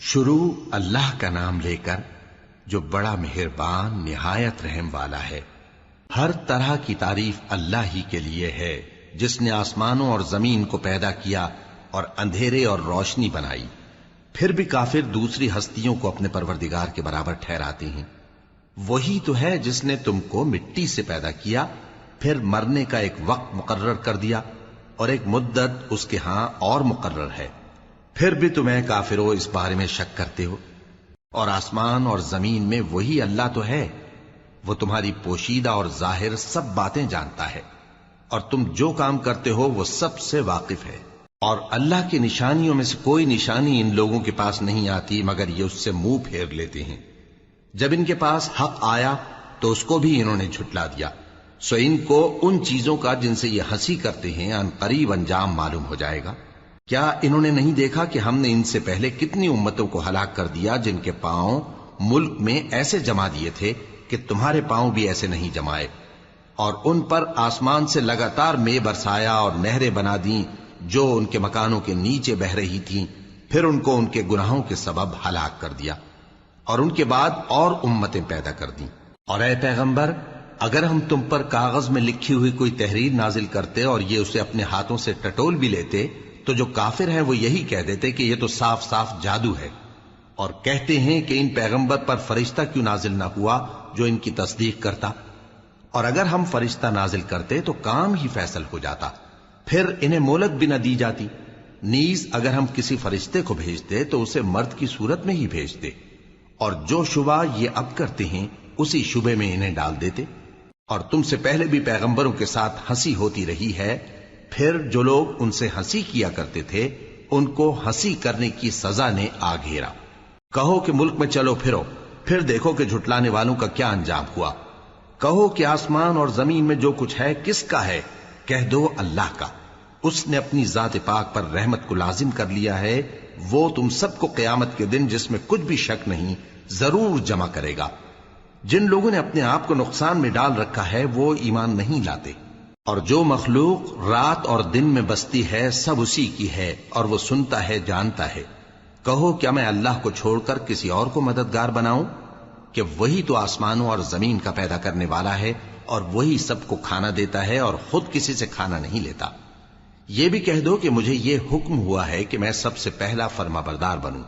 شروع اللہ کا نام لے کر جو بڑا مہربان نہایت رحم والا ہے۔ ہر طرح کی تعریف اللہ ہی کے لیے ہے جس نے آسمانوں اور زمین کو پیدا کیا اور اندھیرے اور روشنی بنائی۔ پھر بھی کافر دوسری ہستیوں کو اپنے پروردگار کے برابر ٹھہراتے ہیں۔ وہی تو ہے جس نے تم کو مٹی سے پیدا کیا، پھر مرنے کا ایک وقت مقرر کر دیا اور ایک مدت اس کے ہاں اور مقرر ہے۔ پھر بھی تمہیں کافروں اس بارے میں شک کرتے ہو۔ اور آسمان اور زمین میں وہی اللہ تو ہے، وہ تمہاری پوشیدہ اور ظاہر سب باتیں جانتا ہے، اور تم جو کام کرتے ہو وہ سب سے واقف ہے۔ اور اللہ کی نشانیوں میں سے کوئی نشانی ان لوگوں کے پاس نہیں آتی مگر یہ اس سے منہ پھیر لیتے ہیں۔ جب ان کے پاس حق آیا تو اس کو بھی انہوں نے جھٹلا دیا، سو ان کو ان چیزوں کا جن سے یہ ہنسی کرتے ہیں ان قریب انجام معلوم ہو جائے گا۔ کیا انہوں نے نہیں دیکھا کہ ہم نے ان سے پہلے کتنی امتوں کو ہلاک کر دیا جن کے پاؤں ملک میں ایسے جما دیے تھے کہ تمہارے پاؤں بھی ایسے نہیں جمائے، اور ان پر آسمان سے لگاتار مے برسایا اور نہریں بنا دیں جو ان کے مکانوں کے نیچے بہ رہی تھیں، پھر ان کو ان کے گناہوں کے سبب ہلاک کر دیا، اور ان کے بعد اور امتیں پیدا کر دیں۔ اور اے پیغمبر، اگر ہم تم پر کاغذ میں لکھی ہوئی کوئی تحریر نازل کرتے اور یہ اسے اپنے ہاتھوں سے ٹٹول بھی لیتے تو جو کافر ہیں وہ یہی کہہ دیتے کہ یہ تو صاف صاف جادو ہے، اور کہتے ہیں کہ ان پیغمبر پر فرشتہ کیوں نازل نہ ہوا جو ان کی تصدیق کرتا، اور اگر ہم فرشتہ نازل کرتے تو کام ہی فیصل ہو جاتا، پھر انہیں مہلت بھی نہ دی جاتی۔ نیز اگر ہم کسی فرشتے کو بھیجتے تو اسے مرد کی صورت میں ہی بھیجتے، اور جو شبہ یہ اب کرتے ہیں اسی شبے میں انہیں ڈال دیتے۔ اور تم سے پہلے بھی پیغمبروں کے ساتھ ہنسی ہوتی رہی ہے، پھر جو لوگ ان سے ہنسی کیا کرتے تھے ان کو ہنسی کرنے کی سزا نے آ گھیرا۔ کہو کہ ملک میں چلو پھرو، پھر دیکھو کہ جھٹلانے والوں کا کیا انجام ہوا۔ کہو کہ آسمان اور زمین میں جو کچھ ہے کس کا ہے؟ کہہ دو اللہ کا۔ اس نے اپنی ذات پاک پر رحمت کو لازم کر لیا ہے، وہ تم سب کو قیامت کے دن جس میں کچھ بھی شک نہیں ضرور جمع کرے گا۔ جن لوگوں نے اپنے آپ کو نقصان میں ڈال رکھا ہے وہ ایمان نہیں لاتے، اور جو مخلوق رات اور دن میں بستی ہے سب اسی کی ہے، اور وہ سنتا ہے جانتا ہے۔ کہو کیا میں اللہ کو چھوڑ کر کسی اور کو مددگار بناؤں کہ وہی تو آسمانوں اور زمین کا پیدا کرنے والا ہے، اور وہی سب کو کھانا دیتا ہے اور خود کسی سے کھانا نہیں لیتا۔ یہ بھی کہہ دو کہ مجھے یہ حکم ہوا ہے کہ میں سب سے پہلا فرما بردار بنوں،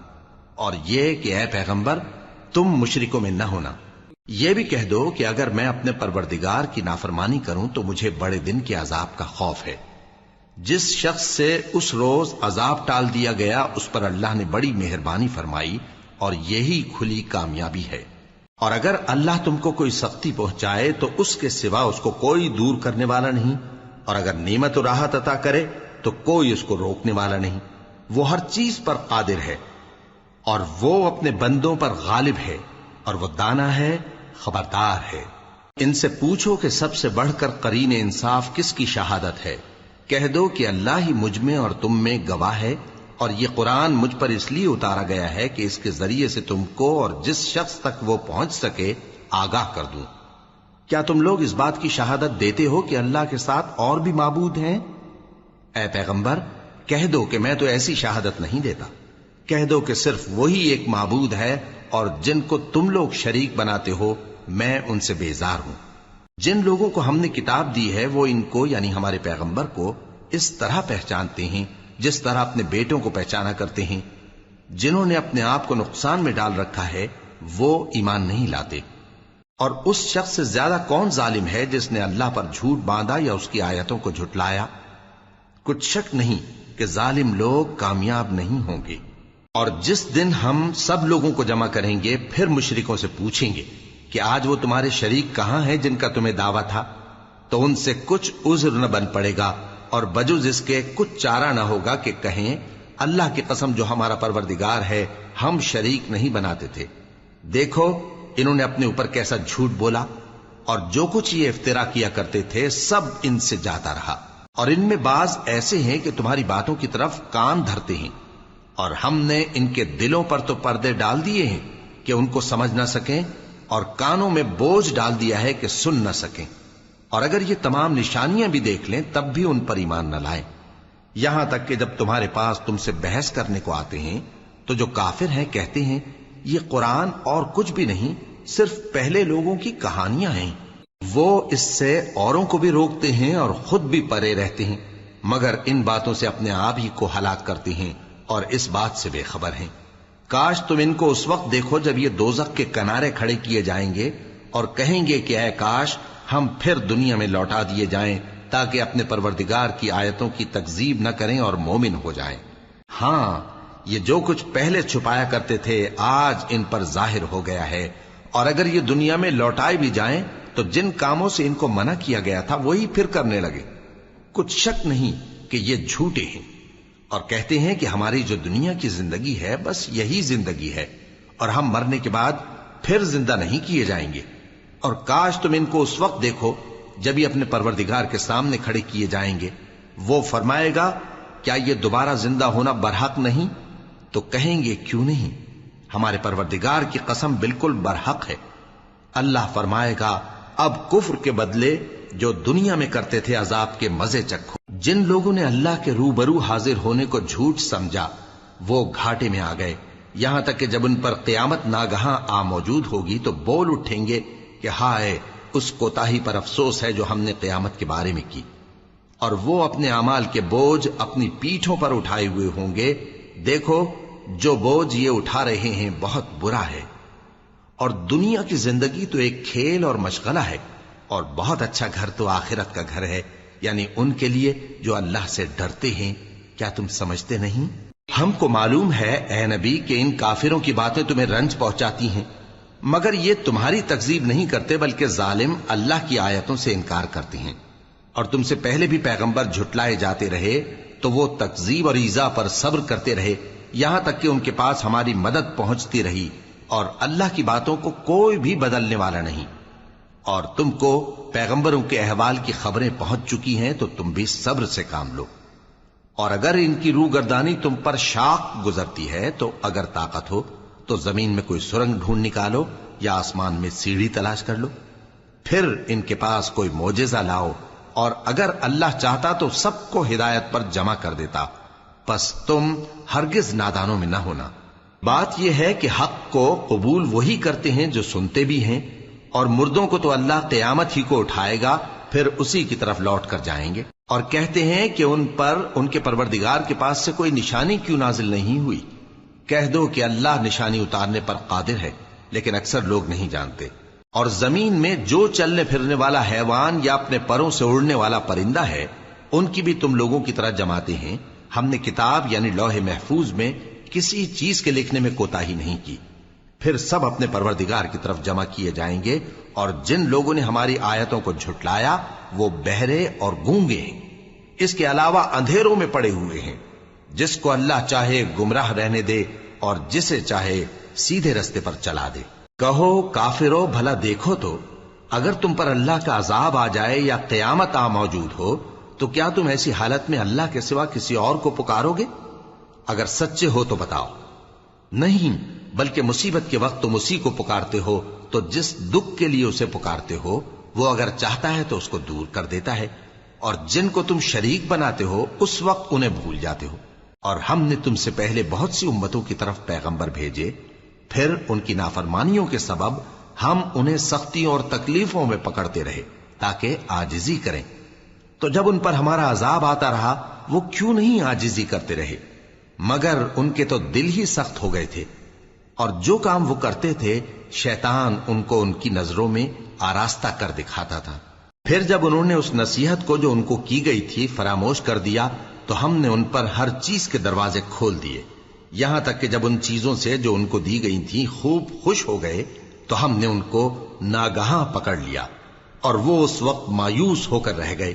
اور یہ کہ اے پیغمبر تم مشرکوں میں نہ ہونا۔ یہ بھی کہہ دو کہ اگر میں اپنے پروردگار کی نافرمانی کروں تو مجھے بڑے دن کے عذاب کا خوف ہے۔ جس شخص سے اس روز عذاب ٹال دیا گیا اس پر اللہ نے بڑی مہربانی فرمائی، اور یہی کھلی کامیابی ہے۔ اور اگر اللہ تم کو کوئی سختی پہنچائے تو اس کے سوا اس کو کوئی دور کرنے والا نہیں، اور اگر نعمت و راحت عطا کرے تو کوئی اس کو روکنے والا نہیں۔ وہ ہر چیز پر قادر ہے، اور وہ اپنے بندوں پر غالب ہے، اور وہ دانا ہے، خبردار ہے۔ ان سے پوچھو کہ سب سے بڑھ کر قرین انصاف کس کی شہادت ہے؟ کہہ دو کہ اللہ ہی مجھ میں اور تم میں گواہ ہے، اور یہ قرآن مجھ پر اس لیے اتارا گیا ہے کہ اس کے ذریعے سے تم کو اور جس شخص تک وہ پہنچ سکے آگاہ کر دوں۔ کیا تم لوگ اس بات کی شہادت دیتے ہو کہ اللہ کے ساتھ اور بھی معبود ہیں؟ اے پیغمبر کہہ دو کہ میں تو ایسی شہادت نہیں دیتا۔ کہہ دو کہ صرف وہی ایک معبود ہے، اور جن کو تم لوگ شریک بناتے ہو میں ان سے بیزار ہوں۔ جن لوگوں کو ہم نے کتاب دی ہے وہ ان کو یعنی ہمارے پیغمبر کو اس طرح پہچانتے ہیں جس طرح اپنے بیٹوں کو پہچانا کرتے ہیں۔ جنہوں نے اپنے آپ کو نقصان میں ڈال رکھا ہے وہ ایمان نہیں لاتے۔ اور اس شخص سے زیادہ کون ظالم ہے جس نے اللہ پر جھوٹ باندھا یا اس کی آیتوں کو جھٹلایا؟ کچھ شک نہیں کہ ظالم لوگ کامیاب نہیں ہوں گے۔ اور جس دن ہم سب لوگوں کو جمع کریں گے پھر مشرکوں سے پوچھیں گے کہ آج وہ تمہارے شریک کہاں ہیں جن کا تمہیں دعویٰ تھا، تو ان سے کچھ عذر نہ بن پڑے گا، اور بجز اس کے کچھ چارہ نہ ہوگا کہ کہیں اللہ کی قسم جو ہمارا پروردگار ہے ہم شریک نہیں بناتے تھے۔ دیکھو انہوں نے اپنے اوپر کیسا جھوٹ بولا، اور جو کچھ یہ افترا کیا کرتے تھے سب ان سے جاتا رہا۔ اور ان میں بعض ایسے ہیں کہ تمہاری باتوں کی طرف کان دھرتے ہیں، اور ہم نے ان کے دلوں پر تو پردے ڈال دیے ہیں کہ ان کو سمجھ نہ سکیں، اور کانوں میں بوجھ ڈال دیا ہے کہ سن نہ سکیں۔ اور اگر یہ تمام نشانیاں بھی دیکھ لیں تب بھی ان پر ایمان نہ لائیں، یہاں تک کہ جب تمہارے پاس تم سے بحث کرنے کو آتے ہیں تو جو کافر ہیں کہتے ہیں یہ قرآن اور کچھ بھی نہیں، صرف پہلے لوگوں کی کہانیاں ہیں۔ وہ اس سے اوروں کو بھی روکتے ہیں اور خود بھی پرے رہتے ہیں، مگر ان باتوں سے اپنے آپ ہی کو ہلاک کرتے ہیں اور اس بات سے بے خبر ہیں۔ کاش تم ان کو اس وقت دیکھو جب یہ دوزخ کے کنارے کھڑے کیے جائیں گے اور کہیں گے کہ اے کاش ہم پھر دنیا میں لوٹا دیے جائیں تاکہ اپنے پروردگار کی آیتوں کی تکذیب نہ کریں اور مومن ہو جائیں۔ ہاں، یہ جو کچھ پہلے چھپایا کرتے تھے آج ان پر ظاہر ہو گیا ہے، اور اگر یہ دنیا میں لوٹائے بھی جائیں تو جن کاموں سے ان کو منع کیا گیا تھا وہی پھر کرنے لگے۔ کچھ شک نہیں کہ یہ جھوٹے ہیں، اور کہتے ہیں کہ ہماری جو دنیا کی زندگی ہے بس یہی زندگی ہے، اور ہم مرنے کے بعد پھر زندہ نہیں کیے جائیں گے۔ اور کاش تم ان کو اس وقت دیکھو جب یہ اپنے پروردگار کے سامنے کھڑے کیے جائیں گے، وہ فرمائے گا کیا یہ دوبارہ زندہ ہونا برحق نہیں؟ تو کہیں گے کیوں نہیں، ہمارے پروردگار کی قسم بالکل برحق ہے۔ اللہ فرمائے گا اب کفر کے بدلے جو دنیا میں کرتے تھے عذاب کے مزے چکھو۔ جن لوگوں نے اللہ کے روبرو حاضر ہونے کو جھوٹ سمجھا وہ گھاٹے میں آ گئے، یہاں تک کہ جب ان پر قیامت ناگہاں آ موجود ہوگی تو بول اٹھیں گے کہ ہائے اس کوتاہی پر افسوس ہے جو ہم نے قیامت کے بارے میں کی، اور وہ اپنے اعمال کے بوجھ اپنی پیٹھوں پر اٹھائے ہوئے ہوں گے۔ دیکھو جو بوجھ یہ اٹھا رہے ہیں بہت برا ہے، اور دنیا کی زندگی تو ایک کھیل اور مشغلہ ہے، اور بہت اچھا گھر تو آخرت کا گھر ہے، یعنی ان کے لیے جو اللہ سے ڈرتے ہیں۔ کیا تم سمجھتے نہیں؟ ہم کو معلوم ہے اے نبی کہ ان کافروں کی باتیں تمہیں رنج پہنچاتی ہیں، مگر یہ تمہاری تکذیب نہیں کرتے بلکہ ظالم اللہ کی آیتوں سے انکار کرتے ہیں، اور تم سے پہلے بھی پیغمبر جھٹلائے جاتے رہے تو وہ تکذیب اور ایذا پر صبر کرتے رہے، یہاں تک کہ ان کے پاس ہماری مدد پہنچتی رہی، اور اللہ کی باتوں کو کوئی بھی بدلنے والا نہیں۔ اور تم کو پیغمبروں کے احوال کی خبریں پہنچ چکی ہیں تو تم بھی صبر سے کام لو، اور اگر ان کی روح گردانی تم پر شاق گزرتی ہے تو اگر طاقت ہو تو زمین میں کوئی سرنگ ڈھونڈ نکالو یا آسمان میں سیڑھی تلاش کر لو، پھر ان کے پاس کوئی معجزہ لاؤ، اور اگر اللہ چاہتا تو سب کو ہدایت پر جمع کر دیتا، پس تم ہرگز نادانوں میں نہ ہونا۔ بات یہ ہے کہ حق کو قبول وہی کرتے ہیں جو سنتے بھی ہیں، اور مردوں کو تو اللہ قیامت ہی کو اٹھائے گا، پھر اسی کی طرف لوٹ کر جائیں گے۔ اور کہتے ہیں کہ ان پر ان کے پروردگار کے پاس سے کوئی نشانی کیوں نازل نہیں ہوئی؟ کہہ دو کہ اللہ نشانی اتارنے پر قادر ہے، لیکن اکثر لوگ نہیں جانتے۔ اور زمین میں جو چلنے پھرنے والا حیوان یا اپنے پروں سے اڑنے والا پرندہ ہے ان کی بھی تم لوگوں کی طرح جماتے ہیں۔ ہم نے کتاب یعنی لوح محفوظ میں کسی چیز کے لکھنے میں کوتاہی نہیں کی، پھر سب اپنے پروردگار کی طرف جمع کیے جائیں گے، اور جن لوگوں نے ہماری آیتوں کو جھٹلایا وہ بہرے اور گونگے ہیں، اس کے علاوہ اندھیروں میں پڑے ہوئے ہیں۔ جس کو اللہ چاہے گمراہ رہنے دے اور جسے چاہے سیدھے رستے پر چلا دے۔ کہو کافرو بھلا دیکھو تو اگر تم پر اللہ کا عذاب آ جائے یا قیامت آ موجود ہو تو کیا تم ایسی حالت میں اللہ کے سوا کسی اور کو پکارو گے؟ اگر سچے ہو تو بتاؤ۔ نہیں، بلکہ مصیبت کے وقت تم اسی کو پکارتے ہو، تو جس دکھ کے لیے اسے پکارتے ہو وہ اگر چاہتا ہے تو اس کو دور کر دیتا ہے، اور جن کو تم شریک بناتے ہو اس وقت انہیں بھول جاتے ہو۔ اور ہم نے تم سے پہلے بہت سی امتوں کی طرف پیغمبر بھیجے، پھر ان کی نافرمانیوں کے سبب ہم انہیں سختیوں اور تکلیفوں میں پکڑتے رہے تاکہ عاجزی کریں، تو جب ان پر ہمارا عذاب آتا رہا وہ کیوں نہیں عاجزی کرتے رہے، مگر ان کے تو دل ہی سخت ہو گئے تھے، اور جو کام وہ کرتے تھے شیطان ان کو ان کی نظروں میں آراستہ کر دکھاتا تھا۔ پھر جب انہوں نے اس نصیحت کو جو ان کو کی گئی تھی فراموش کر دیا تو ہم نے ان پر ہر چیز کے دروازے کھول دیے، یہاں تک کہ جب ان چیزوں سے جو ان کو دی گئی تھی خوب خوش ہو گئے تو ہم نے ان کو ناگہاں پکڑ لیا، اور وہ اس وقت مایوس ہو کر رہ گئے۔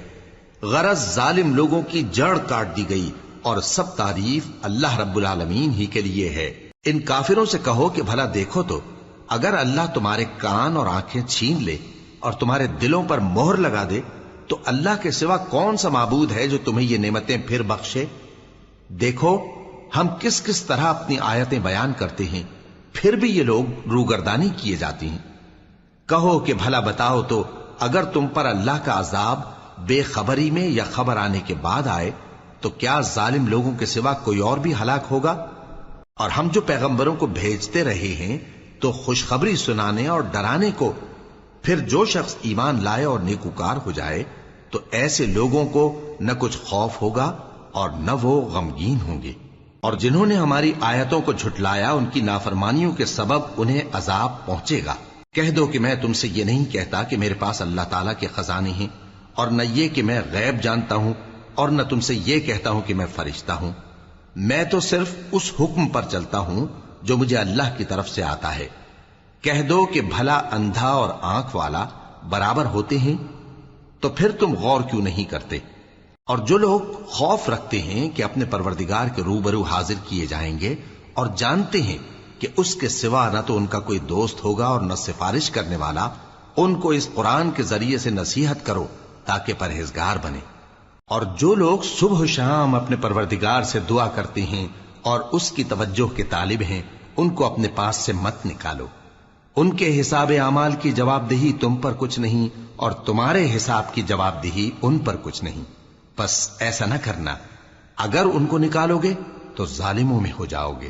غرض ظالم لوگوں کی جڑ کاٹ دی گئی، اور سب تعریف اللہ رب العالمین ہی کے لیے ہے۔ ان کافروں سے کہو کہ بھلا دیکھو تو اگر اللہ تمہارے کان اور آنکھیں چھین لے اور تمہارے دلوں پر مہر لگا دے تو اللہ کے سوا کون سا معبود ہے جو تمہیں یہ نعمتیں پھر بخشے؟ دیکھو ہم کس کس طرح اپنی آیتیں بیان کرتے ہیں، پھر بھی یہ لوگ روگردانی کیے جاتی ہیں۔ کہو کہ بھلا بتاؤ تو اگر تم پر اللہ کا عذاب بے خبری میں یا خبر آنے کے بعد آئے تو کیا ظالم لوگوں کے سوا کوئی اور بھی ہلاک ہوگا؟ اور ہم جو پیغمبروں کو بھیجتے رہے ہیں تو خوشخبری سنانے اور ڈرانے کو، پھر جو شخص ایمان لائے اور نیکوکار ہو جائے تو ایسے لوگوں کو نہ کچھ خوف ہوگا اور نہ وہ غمگین ہوں گے۔ اور جنہوں نے ہماری آیتوں کو جھٹلایا ان کی نافرمانیوں کے سبب انہیں عذاب پہنچے گا۔ کہہ دو کہ میں تم سے یہ نہیں کہتا کہ میرے پاس اللہ تعالیٰ کے خزانے ہیں، اور نہ یہ کہ میں غیب جانتا ہوں، اور نہ تم سے یہ کہتا ہوں کہ میں فرشتہ ہوں۔ میں تو صرف اس حکم پر چلتا ہوں جو مجھے اللہ کی طرف سے آتا ہے۔ کہہ دو کہ بھلا اندھا اور آنکھ والا برابر ہوتے ہیں؟ تو پھر تم غور کیوں نہیں کرتے؟ اور جو لوگ خوف رکھتے ہیں کہ اپنے پروردگار کے روبرو حاضر کیے جائیں گے اور جانتے ہیں کہ اس کے سوا نہ تو ان کا کوئی دوست ہوگا اور نہ سفارش کرنے والا، ان کو اس قرآن کے ذریعے سے نصیحت کرو تاکہ پرہیزگار بنے۔ اور جو لوگ صبح و شام اپنے پروردگار سے دعا کرتے ہیں اور اس کی توجہ کے طالب ہیں، ان کو اپنے پاس سے مت نکالو۔ ان کے حساب اعمال کی جواب دہی تم پر کچھ نہیں، اور تمہارے حساب کی جواب دہی ان پر کچھ نہیں۔ بس ایسا نہ کرنا، اگر ان کو نکالو گے تو ظالموں میں ہو جاؤ گے۔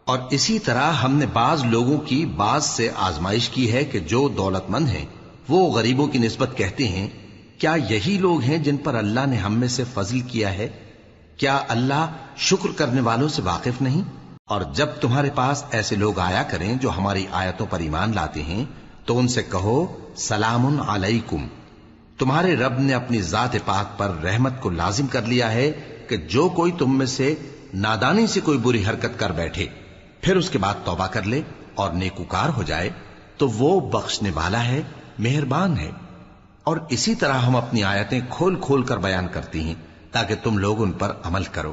اور اسی طرح ہم نے بعض لوگوں کی بعض سے آزمائش کی ہے کہ جو دولت مند ہیں وہ غریبوں کی نسبت کہتے ہیں کیا یہی لوگ ہیں جن پر اللہ نے ہم میں سے فضل کیا ہے؟ کیا اللہ شکر کرنے والوں سے واقف نہیں؟ اور جب تمہارے پاس ایسے لوگ آیا کریں جو ہماری آیتوں پر ایمان لاتے ہیں تو ان سے کہو سلام علیکم، تمہارے رب نے اپنی ذات پاک پر رحمت کو لازم کر لیا ہے کہ جو کوئی تم میں سے نادانی سے کوئی بری حرکت کر بیٹھے پھر اس کے بعد توبہ کر لے اور نیکوکار ہو جائے تو وہ بخشنے والا ہے، مہربان ہے۔ اور اسی طرح ہم اپنی آیتیں کھول کھول کر بیان کرتی ہیں تاکہ تم لوگ ان پر عمل کرو،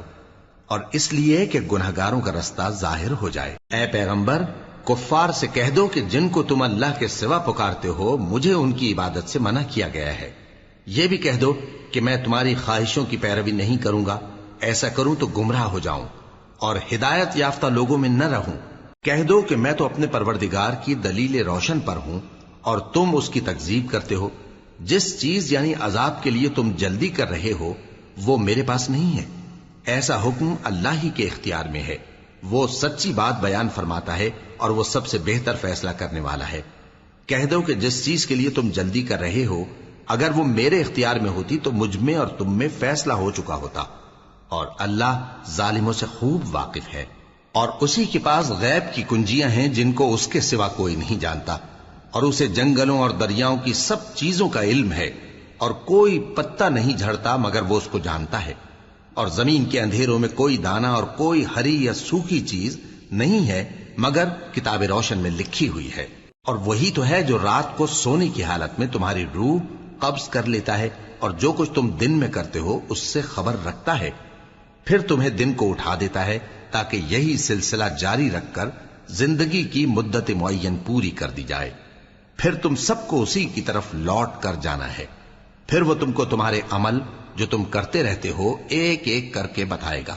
اور اس لیے کہ گنہگاروں کا رستہ ظاہر ہو جائے۔ اے پیغمبر، کفار سے کہہ دو کہ جن کو تم اللہ کے سوا پکارتے ہو مجھے ان کی عبادت سے منع کیا گیا ہے۔ یہ بھی کہہ دو کہ میں تمہاری خواہشوں کی پیروی نہیں کروں گا، ایسا کروں تو گمراہ ہو جاؤں اور ہدایت یافتہ لوگوں میں نہ رہوں۔ کہہ دو کہ میں تو اپنے پروردگار کی دلیل روشن پر ہوں اور تم اس کی تکذیب کرتے ہو۔ جس چیز یعنی عذاب کے لیے تم جلدی کر رہے ہو وہ میرے پاس نہیں ہے، ایسا حکم اللہ ہی کے اختیار میں ہے۔ وہ سچی بات بیان فرماتا ہے اور وہ سب سے بہتر فیصلہ کرنے والا ہے۔ کہہ دو کہ جس چیز کے لیے تم جلدی کر رہے ہو اگر وہ میرے اختیار میں ہوتی تو مجھ میں اور تم میں فیصلہ ہو چکا ہوتا، اور اللہ ظالموں سے خوب واقف ہے۔ اور اسی کے پاس غیب کی کنجیاں ہیں جن کو اس کے سوا کوئی نہیں جانتا، اور اسے جنگلوں اور دریاؤں کی سب چیزوں کا علم ہے، اور کوئی پتا نہیں جھڑتا مگر وہ اس کو جانتا ہے، اور زمین کے اندھیروں میں کوئی دانہ اور کوئی ہری یا سوکھی چیز نہیں ہے مگر کتاب روشن میں لکھی ہوئی ہے۔ اور وہی تو ہے جو رات کو سونے کی حالت میں تمہاری روح قبض کر لیتا ہے اور جو کچھ تم دن میں کرتے ہو اس سے خبر رکھتا ہے، پھر تمہیں دن کو اٹھا دیتا ہے تاکہ یہی سلسلہ جاری رکھ کر زندگی کی مدت معین پوری کر دی جائے، پھر تم سب کو اسی کی طرف لوٹ کر جانا ہے، پھر وہ تم کو تمہارے عمل جو تم کرتے رہتے ہو ایک ایک کر کے بتائے گا،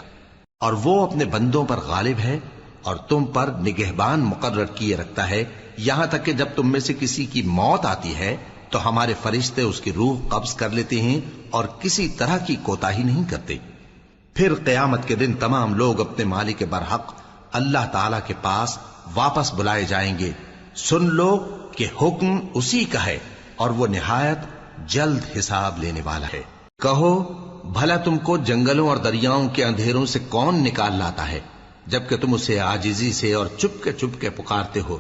اور وہ اپنے بندوں پر غالب ہے اور تم پر نگہبان مقرر کیے رکھتا ہے، یہاں تک کہ جب تم میں سے کسی کی موت آتی ہے تو ہمارے فرشتے اس کی روح قبض کر لیتے ہیں اور کسی طرح کی کوتاہی نہیں کرتے۔ پھر قیامت کے دن تمام لوگ اپنے مالک برحق اللہ تعالی کے پاس واپس بلائے جائیں گے۔ سن لو کہ حکم اسی کا ہے اور وہ نہایت جلد حساب لینے والا ہے۔ کہو بھلا تم کو جنگلوں اور دریاؤں کے اندھیروں سے کون نکال لاتا ہے جبکہ تم اسے عاجزی سے اور چپ کے پکارتے ہو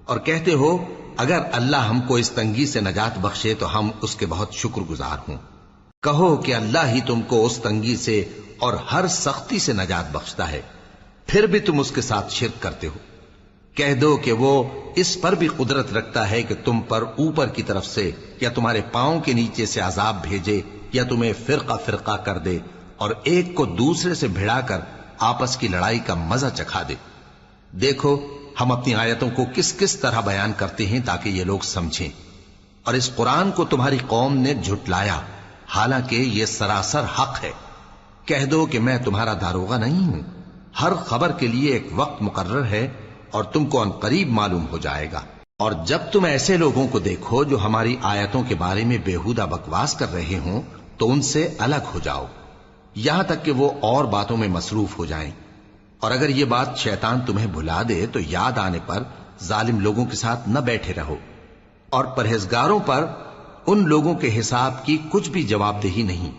اور کہتے ہو اگر اللہ ہم کو اس تنگی سے نجات بخشے تو ہم اس کے بہت شکر گزار ہوں۔ کہو کہ اللہ ہی تم کو اس تنگی سے اور ہر سختی سے نجات بخشتا ہے، پھر بھی تم اس کے ساتھ شرک کرتے ہو۔ کہہ دو کہ وہ اس پر بھی قدرت رکھتا ہے کہ تم پر اوپر کی طرف سے یا تمہارے پاؤں کے نیچے سے عذاب بھیجے یا تمہیں فرقہ فرقہ کر دے اور ایک کو دوسرے سے بھڑا کر آپس کی لڑائی کا مزہ چکھا دے۔ دیکھو ہم اپنی آیتوں کو کس کس طرح بیان کرتے ہیں تاکہ یہ لوگ سمجھیں، اور اس قرآن کو تمہاری قوم نے جھٹلایا حالانکہ یہ سراسر حق ہے۔ کہہ دو کہ میں تمہارا داروغہ نہیں ہوں، ہر خبر کے لیے ایک وقت مقرر ہے اور تم کو ان قریب معلوم ہو جائے گا۔ اور جب تم ایسے لوگوں کو دیکھو جو ہماری آیتوں کے بارے میں بےہودہ بکواس کر رہے ہوں تو ان سے الگ ہو جاؤ یہاں تک کہ وہ اور باتوں میں مصروف ہو جائیں۔ اور اگر یہ بات شیطان تمہیں بھلا دے تو یاد آنے پر ظالم لوگوں کے ساتھ نہ بیٹھے رہو، اور پرہیزگاروں پر ان لوگوں کے حساب کی کچھ بھی جواب دہی نہیں،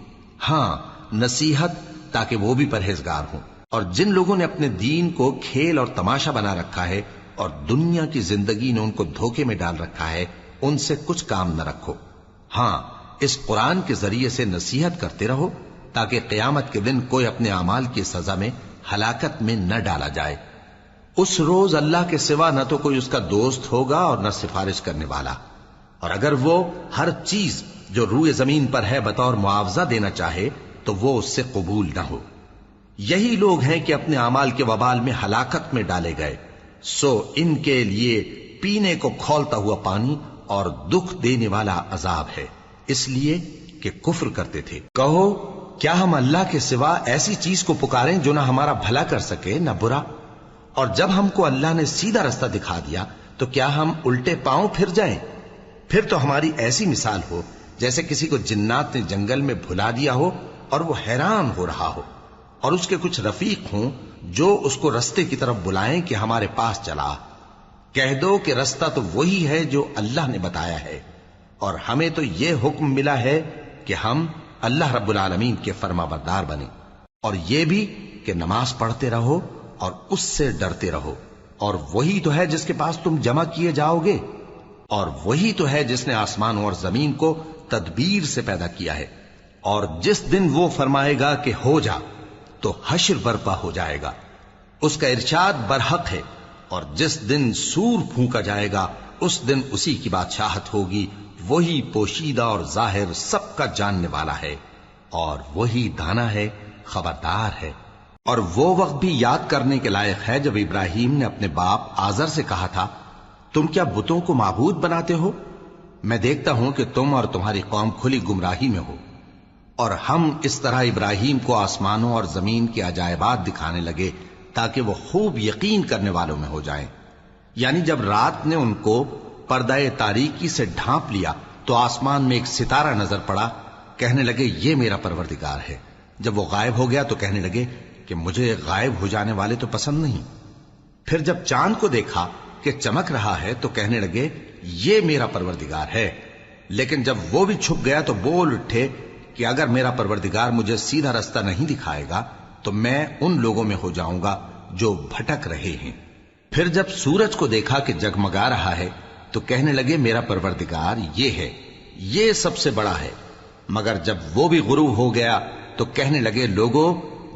ہاں نصیحت تاکہ وہ بھی پرہیزگار ہوں۔ اور جن لوگوں نے اپنے دین کو کھیل اور تماشا بنا رکھا ہے اور دنیا کی زندگی نے ان کو دھوکے میں ڈال رکھا ہے، ان سے کچھ کام نہ رکھو، ہاں اس قرآن کے ذریعے سے نصیحت کرتے رہو تاکہ قیامت کے دن کوئی اپنے اعمال کی سزا میں ہلاکت میں نہ ڈالا جائے۔ اس روز اللہ کے سوا نہ تو کوئی اس کا دوست ہوگا اور نہ سفارش کرنے والا، اور اگر وہ ہر چیز جو روئے زمین پر ہے بطور معاوضہ دینا چاہے تو وہ اس سے قبول نہ ہو۔ یہی لوگ ہیں کہ اپنے اعمال کے وبال میں ہلاکت میں ڈالے گئے، سو ان کے لیے پینے کو کھولتا ہوا پانی اور دکھ دینے والا عذاب ہے، اس لیے کہ کفر کرتے تھے۔ کہو کیا ہم اللہ کے سوا ایسی چیز کو پکاریں جو نہ ہمارا بھلا کر سکے نہ برا؟ اور جب ہم کو اللہ نے سیدھا رستہ دکھا دیا تو کیا ہم الٹے پاؤں پھر جائیں؟ پھر تو ہماری ایسی مثال ہو جیسے کسی کو جنات نے جنگل میں بھلا دیا ہو اور وہ حیران ہو رہا ہو، اور اس کے کچھ رفیق ہوں جو اس کو رستے کی طرف بلائیں کہ ہمارے پاس چلا۔ کہہ دو کہ رستہ تو وہی ہے جو اللہ نے بتایا ہے، اور ہمیں تو یہ حکم ملا ہے کہ ہم اللہ رب العالمین کے فرما بردار بنیں، اور یہ بھی کہ نماز پڑھتے رہو اور اس سے ڈرتے رہو، اور وہی تو ہے جس کے پاس تم جمع کیے جاؤ گے، اور وہی تو ہے جس نے آسمانوں اور زمین کو تدبیر سے پیدا کیا ہے، اور جس دن وہ فرمائے گا کہ ہو جا تو حشر برپا ہو جائے گا، اس کا ارشاد برحق ہے، اور جس دن سور پھونکا جائے گا اس دن اسی کی بادشاہت ہوگی، وہی پوشیدہ اور ظاہر سب کا جاننے والا ہے، اور وہی دانا ہے، خبردار ہے۔ اور وہ وقت بھی یاد کرنے کے لائق ہے جب ابراہیم نے اپنے باپ آزر سے کہا تھا، تم کیا بتوں کو معبود بناتے ہو؟ میں دیکھتا ہوں کہ تم اور تمہاری قوم کھلی گمراہی میں ہو۔ اور ہم اس طرح ابراہیم کو آسمانوں اور زمین کے عجائبات دکھانے لگے تاکہ وہ خوب یقین کرنے والوں میں ہو جائیں۔ یعنی جب رات نے ان کو پردہ تاریکی سے ڈھانپ لیا تو آسمان میں ایک ستارہ نظر پڑا، کہنے لگے یہ میرا پروردگار ہے۔ جب وہ غائب ہو گیا تو کہنے لگے کہ مجھے غائب ہو جانے والے تو پسند نہیں۔ پھر جب چاند کو دیکھا کہ چمک رہا ہے تو کہنے لگے یہ میرا پروردگار ہے۔ لیکن جب وہ بھی چھپ گیا تو بول اٹھے کہ اگر میرا پروردگار مجھے سیدھا رستہ نہیں دکھائے گا تو میں ان لوگوں میں ہو جاؤں گا جو بھٹک رہے ہیں۔ پھر جب سورج کو دیکھا کہ جگمگا رہا ہے تو کہنے لگے میرا پروردگار یہ ہے، یہ سب سے بڑا ہے۔ مگر جب وہ بھی غروب ہو گیا تو کہنے لگے لوگو،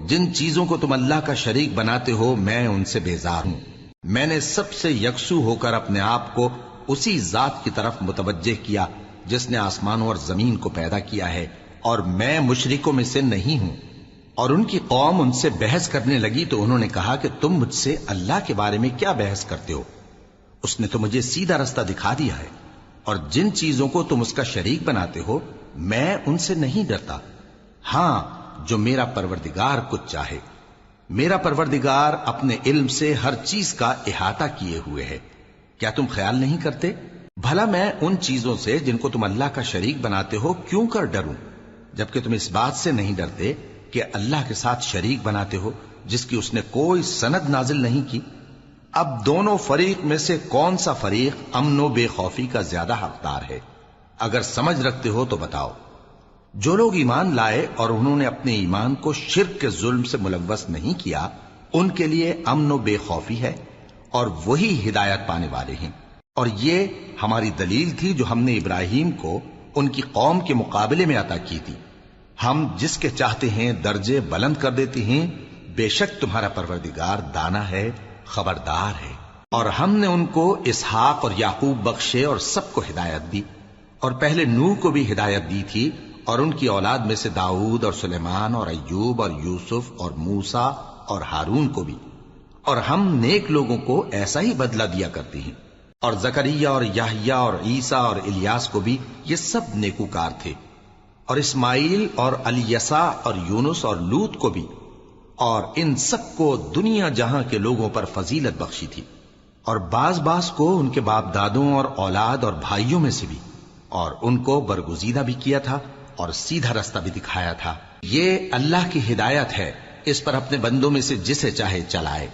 جن چیزوں کو تم اللہ کا شریک بناتے ہو میں ان سے بیزار ہوں۔ میں نے سب سے یکسو ہو کر اپنے آپ کو اسی ذات کی طرف متوجہ کیا جس نے آسمانوں اور زمین کو پیدا کیا ہے، اور میں مشرکوں میں سے نہیں ہوں۔ اور ان کی قوم ان سے بحث کرنے لگی تو انہوں نے کہا کہ تم مجھ سے اللہ کے بارے میں کیا بحث کرتے ہو؟ اس نے تو مجھے سیدھا رستہ دکھا دیا ہے، اور جن چیزوں کو تم اس کا شریک بناتے ہو میں ان سے نہیں ڈرتا، ہاں جو میرا پروردگار کچھ چاہے۔ میرا پروردگار اپنے علم سے ہر چیز کا احاطہ کیے ہوئے ہے۔ کیا تم خیال نہیں کرتے؟ بھلا میں ان چیزوں سے جن کو تم اللہ کا شریک بناتے ہو کیوں کر ڈروں، جبکہ تم اس بات سے نہیں ڈرتے کہ اللہ کے ساتھ شریک بناتے ہو جس کی اس نے کوئی سند نازل نہیں کی۔ اب دونوں فریق میں سے کون سا فریق امن و بے خوفی کا زیادہ حقدار ہے؟ اگر سمجھ رکھتے ہو تو بتاؤ۔ جو لوگ ایمان لائے اور انہوں نے اپنے ایمان کو شرک کے ظلم سے ملوث نہیں کیا، ان کے لیے امن و بے خوفی ہے، اور وہی ہدایت پانے والے ہیں۔ اور یہ ہماری دلیل تھی جو ہم نے ابراہیم کو ان کی قوم کے مقابلے میں عطا کی تھی۔ ہم جس کے چاہتے ہیں درجے بلند کر دیتے ہیں، بے شک تمہارا پروردگار دانا ہے، خبردار ہے۔ اور ہم نے ان کو اسحاق اور یعقوب بخشے اور سب کو ہدایت دی، اور پہلے نوح کو بھی ہدایت دی تھی، اور ان کی اولاد میں سے داؤد اور سلیمان اور ایوب اور یوسف اور موسیٰ اور ہارون کو بھی۔ اور ہم نیک لوگوں کو ایسا ہی بدلہ دیا کرتے ہیں۔ اور زکریا اور یحییٰ اور عیسیٰ اور الیاس کو بھی، یہ سب نیکوکار تھے۔ اور اسماعیل اور الیسع اور یونس اور لوط کو بھی، اور ان سب کو دنیا جہاں کے لوگوں پر فضیلت بخشی تھی، اور بعض کو ان کے باپ دادوں اور اولاد اور بھائیوں میں سے بھی، اور ان کو برگزیدہ بھی کیا تھا اور سیدھا رستہ بھی دکھایا تھا۔ یہ اللہ کی ہدایت ہے اس پر اپنے بندوں میں سے جسے چاہے چلائے،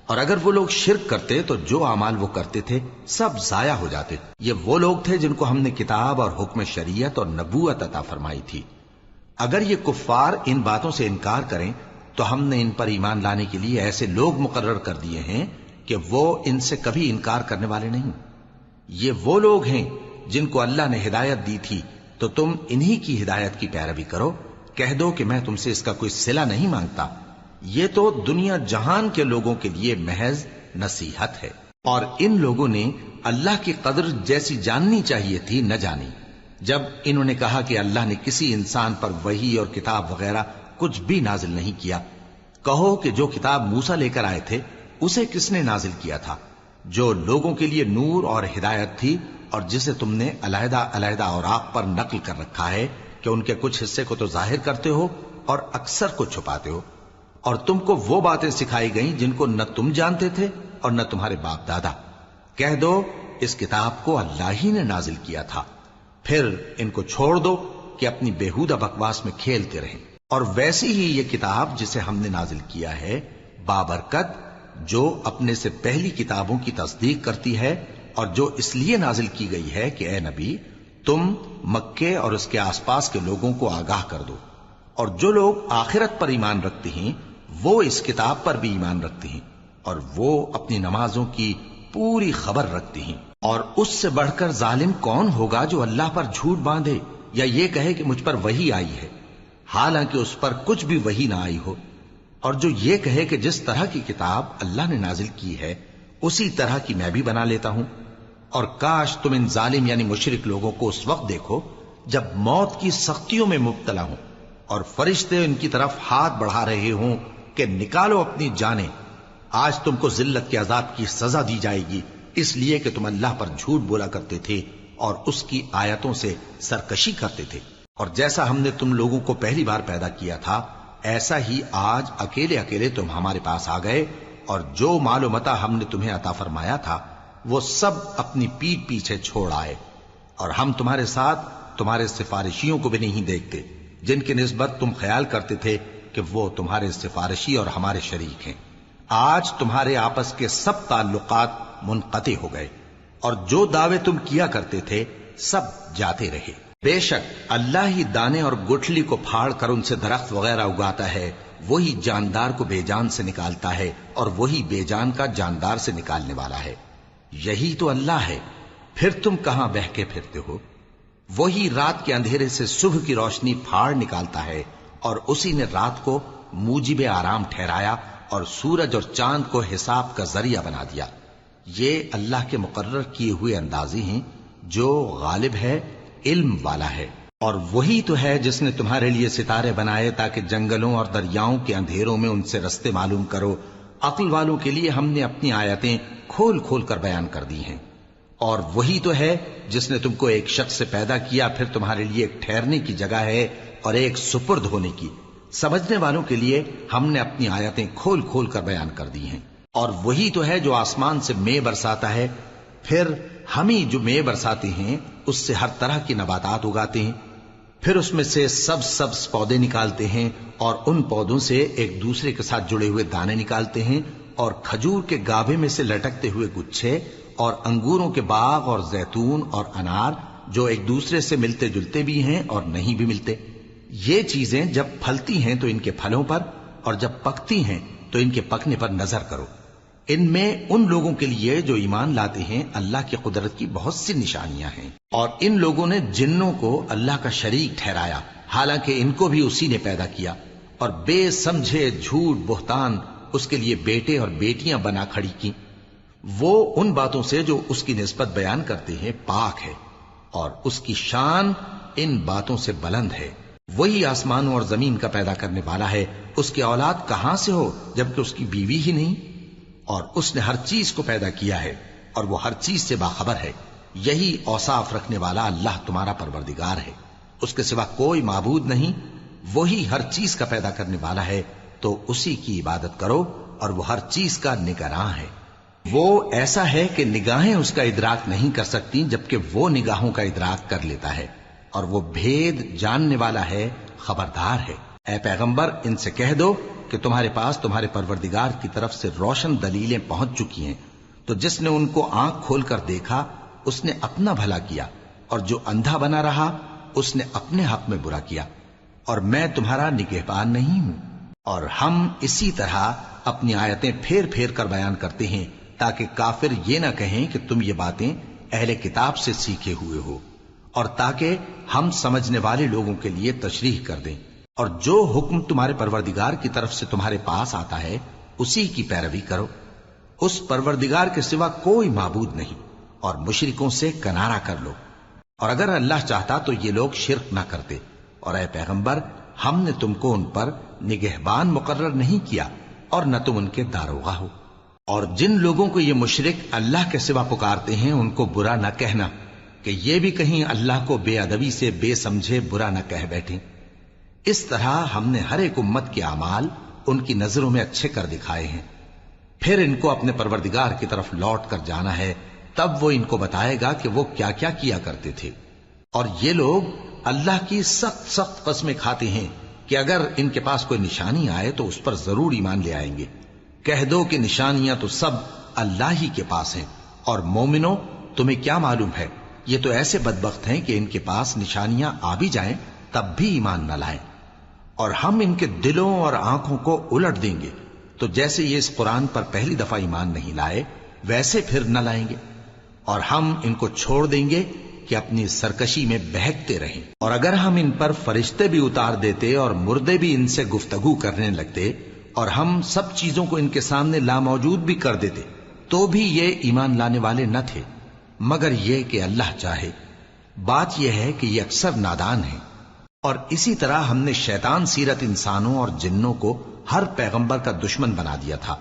اور اگر وہ لوگ شرک کرتے تو جو اعمال وہ کرتے تھے سب ضائع ہو جاتے۔ یہ وہ لوگ تھے جن کو ہم نے کتاب اور حکم شریعت اور نبوت عطا فرمائی تھی۔ اگر یہ کفار ان باتوں سے انکار کریں تو ہم نے ان پر ایمان لانے کے لیے ایسے لوگ مقرر کر دیے ہیں کہ وہ ان سے کبھی انکار کرنے والے نہیں۔ یہ وہ لوگ ہیں جن کو اللہ نے ہدایت دی تھی، تو تم انہی کی ہدایت کی پیروی کرو۔ کہہ دو کہ میں تم سے اس کا کوئی صلہ نہیں مانگتا، یہ تو دنیا جہان کے لوگوں کے لیے محض نصیحت ہے۔ اور ان لوگوں نے اللہ کی قدر جیسی جاننی چاہیے تھی نہ جانی۔ جب انہوں نے کہا کہ اللہ نے کسی انسان پر وحی اور کتاب وغیرہ کچھ بھی نازل نہیں کیا، کہو کہ جو کتاب موسیٰ لے کر آئے تھے اسے کس نے نازل کیا تھا، جو لوگوں کے لیے نور اور ہدایت تھی، اور جسے تم نے علیحدہ علیحدہ اوراق پر نقل کر رکھا ہے کہ ان کے کچھ حصے کو تو ظاہر کرتے ہو اور اکثر کو چھپاتے ہو۔ اور تم کو وہ باتیں سکھائی گئیں جن کو نہ تم جانتے تھے اور نہ تمہارے باپ دادا۔ کہہ دو اس کتاب کو اللہ ہی نے نازل کیا تھا، پھر ان کو چھوڑ دو کہ اپنی بیہودہ بکواس میں کھیلتے رہیں۔ اور ویسی ہی یہ کتاب جسے ہم نے نازل کیا ہے بابرکت، جو اپنے سے پہلی کتابوں کی تصدیق کرتی ہے، اور جو اس لیے نازل کی گئی ہے کہ اے نبی تم مکے اور اس کے آس پاس کے لوگوں کو آگاہ کر دو، اور جو لوگ آخرت پر ایمان رکھتے ہیں وہ اس کتاب پر بھی ایمان رکھتے ہیں، اور وہ اپنی نمازوں کی پوری خبر رکھتے ہیں۔ اور اس سے بڑھ کر ظالم کون ہوگا جو اللہ پر جھوٹ باندھے یا یہ کہے کہ مجھ پر وحی آئی ہے، حالانکہ اس پر کچھ بھی وحی نہ آئی ہو، اور جو یہ کہے کہ جس طرح کی کتاب اللہ نے نازل کی ہے اسی طرح کی میں بھی بنا لیتا ہوں۔ اور کاش تم ان ظالم یعنی مشرک لوگوں کو اس وقت دیکھو جب موت کی سختیوں میں مبتلا ہوں اور فرشتے ان کی طرف ہاتھ بڑھا رہے ہوں کہ نکالو اپنی جانیں، آج تم کو ذلت کے عذاب کی سزا دی جائے گی، اس لیے کہ تم اللہ پر جھوٹ بولا کرتے تھے اور اس کی آیتوں سے سرکشی کرتے تھے۔ اور جیسا ہم نے تم لوگوں کو پہلی بار پیدا کیا تھا ایسا ہی آج اکیلے اکیلے تم ہمارے پاس آ گئے، اور جو مال و متاع ہم نے تمہیں عطا فرمایا تھا وہ سب اپنی پیٹھ پیچھے چھوڑ آئے، اور ہم تمہارے ساتھ تمہارے سفارشیوں کو بھی نہیں دیکھتے جن کی نسبت تم خیال کرتے تھے کہ وہ تمہارے سفارشی اور ہمارے شریک ہیں۔ آج تمہارے آپس کے سب تعلقات منقطع ہو گئے، اور جو دعوے تم کیا کرتے تھے سب جاتے رہے۔ بے شک اللہ ہی دانے اور گٹھلی کو پھاڑ کر ان سے درخت وغیرہ اگاتا ہے، وہی جاندار کو بے جان سے نکالتا ہے اور وہی بے جان کا جاندار سے نکالنے والا ہے۔ یہی تو اللہ ہے، پھر تم کہاں بہہ کے پھرتے ہو؟ وہی رات کے اندھیرے سے صبح کی روشنی پھاڑ نکالتا ہے، اور اسی نے رات کو موجب آرام ٹھہرایا اور سورج اور چاند کو حساب کا ذریعہ بنا دیا۔ یہ اللہ کے مقرر کیے ہوئے اندازے ہیں، جو غالب ہے، علم والا ہے۔ اور وہی تو ہے جس نے تمہارے لیے ستارے بنائے تاکہ جنگلوں اور دریاؤں کے اندھیروں میں ان سے رستے معلوم کرو۔ عقل والوں کے لیے ہم نے اپنی آیتیں کھول کھول کر بیان کر دی ہیں۔ اور وہی تو ہے جس نے تم کو ایک شخص سے پیدا کیا، پھر تمہارے لیے ایک ٹھہرنے کی جگہ ہے اور ایک سپرد ہونے کی۔ سمجھنے والوں کے لیے ہم نے اپنی آیتیں کھول کھول کر بیان کر دی ہیں۔ اور وہی تو ہے جو آسمان سے مے برساتا ہے، پھر ہم ہی جو مے برساتے ہیں اس سے ہر طرح کی نباتات اگاتے ہیں، پھر اس میں سے سبز پودے نکالتے ہیں، اور ان پودوں سے ایک دوسرے کے ساتھ جڑے ہوئے دانے نکالتے ہیں، اور کھجور کے گابھے میں سے لٹکتے ہوئے گچھے، اور انگوروں کے باغ اور زیتون اور انار جو ایک دوسرے سے ملتے جلتے بھی ہیں اور نہیں بھی ملتے۔ یہ چیزیں جب پھلتی ہیں تو ان کے پھلوں پر، اور جب پکتی ہیں تو ان کے پکنے پر نظر کرو۔ ان میں ان لوگوں کے لیے جو ایمان لاتے ہیں اللہ کی قدرت کی بہت سی نشانیاں ہیں۔ اور ان لوگوں نے جنوں کو اللہ کا شریک ٹھہرایا، حالانکہ ان کو بھی اسی نے پیدا کیا، اور بے سمجھے جھوٹ بہتان اس کے لیے بیٹے اور بیٹیاں بنا کھڑی کی۔ وہ ان باتوں سے جو اس کی نسبت بیان کرتے ہیں پاک ہے، اور اس کی شان ان باتوں سے بلند ہے۔ وہی آسمانوں اور زمین کا پیدا کرنے والا ہے، اس کی اولاد کہاں سے ہو جبکہ اس کی بیوی ہی نہیں؟ اور اس نے ہر چیز کو پیدا کیا ہے اور وہ ہر چیز سے باخبر ہے۔ یہی اوصاف رکھنے والا اللہ تمہارا پروردگار ہے، اس کے سوا کوئی معبود نہیں۔ وہی ہر چیز کا پیدا کرنے والا ہے، تو اسی کی عبادت کرو، اور وہ ہر چیز کا نگراں ہے۔ وہ ایسا ہے کہ نگاہیں اس کا ادراک نہیں کر سکتی جبکہ وہ نگاہوں کا ادراک کر لیتا ہے، اور وہ بھید جاننے والا ہے، خبردار ہے۔ اے پیغمبر ان سے کہہ دو کہ تمہارے پاس تمہارے پروردگار کی طرف سے روشن دلیلیں پہنچ چکی ہیں، تو جس نے ان کو آنکھ کھول کر دیکھا اس نے اپنا بھلا کیا، اور جو اندھا بنا رہا اس نے اپنے حق میں برا کیا، اور میں تمہارا نگہبان نہیں ہوں۔ اور ہم اسی طرح اپنی آیتیں پھیر پھیر کر بیان کرتے ہیں تاکہ کافر یہ نہ کہیں کہ تم یہ باتیں اہل کتاب سے سیکھے ہوئے ہو، اور تاکہ ہم سمجھنے والے لوگوں کے لیے تشریح کر دیں۔ اور جو حکم تمہارے پروردگار کی طرف سے تمہارے پاس آتا ہے اسی کی پیروی کرو، اس پروردگار کے سوا کوئی معبود نہیں، اور مشرکوں سے کنارہ کر لو۔ اور اگر اللہ چاہتا تو یہ لوگ شرک نہ کرتے، اور اے پیغمبر ہم نے تم کو ان پر نگہبان مقرر نہیں کیا اور نہ تم ان کے داروغہ ہو۔ اور جن لوگوں کو یہ مشرک اللہ کے سوا پکارتے ہیں ان کو برا نہ کہنا کہ یہ بھی کہیں اللہ کو بے ادبی سے بے سمجھے برا نہ کہہ بیٹھیں۔ اس طرح ہم نے ہر ایک امت کے اعمال ان کی نظروں میں اچھے کر دکھائے ہیں، پھر ان کو اپنے پروردگار کی طرف لوٹ کر جانا ہے، تب وہ ان کو بتائے گا کہ وہ کیا کیا کیا کرتے تھے۔ اور یہ لوگ اللہ کی سخت سخت قسمیں کھاتے ہیں کہ اگر ان کے پاس کوئی نشانی آئے تو اس پر ضرور ایمان لے آئیں گے۔ کہہ دو کہ نشانیاں تو سب اللہ ہی کے پاس ہیں، اور مومنوں تمہیں کیا معلوم ہے، یہ تو ایسے بدبخت ہیں کہ ان کے پاس نشانیاں آ بھی جائیں تب بھی ایمان نہ لائیں۔ اور ہم ان کے دلوں اور آنکھوں کو الٹ دیں گے، تو جیسے یہ اس قرآن پر پہلی دفعہ ایمان نہیں لائے ویسے پھر نہ لائیں گے، اور ہم ان کو چھوڑ دیں گے کہ اپنی سرکشی میں بہکتے رہیں۔ اور اگر ہم ان پر فرشتے بھی اتار دیتے اور مردے بھی ان سے گفتگو کرنے لگتے اور ہم سب چیزوں کو ان کے سامنے لاموجود بھی کر دیتے تو بھی یہ ایمان لانے والے نہ تھے، مگر یہ کہ اللہ چاہے۔ بات یہ ہے کہ یہ اکثر نادان ہیں۔ اور اسی طرح ہم نے شیطان سیرت انسانوں اور جنوں کو ہر پیغمبر کا دشمن بنا دیا تھا،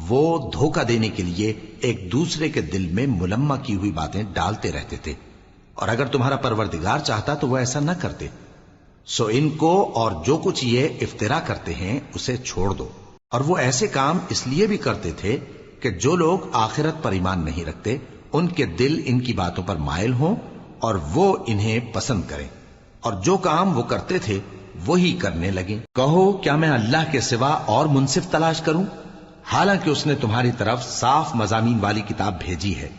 وہ دھوکہ دینے کے لیے ایک دوسرے کے دل میں ملمہ کی ہوئی باتیں ڈالتے رہتے تھے، اور اگر تمہارا پروردگار چاہتا تو وہ ایسا نہ کرتے۔ سو ان کو اور جو کچھ یہ افترا کرتے ہیں اسے چھوڑ دو۔ اور وہ ایسے کام اس لیے بھی کرتے تھے کہ جو لوگ آخرت پر ایمان نہیں رکھتے ان کے دل ان کی باتوں پر مائل ہوں اور وہ انہیں پسند کریں، اور جو کام وہ کرتے تھے وہی کرنے لگیں۔ کہو کیا میں اللہ کے سوا اور منصف تلاش کروں، حالانکہ اس نے تمہاری طرف صاف مضامین والی کتاب بھیجی ہے،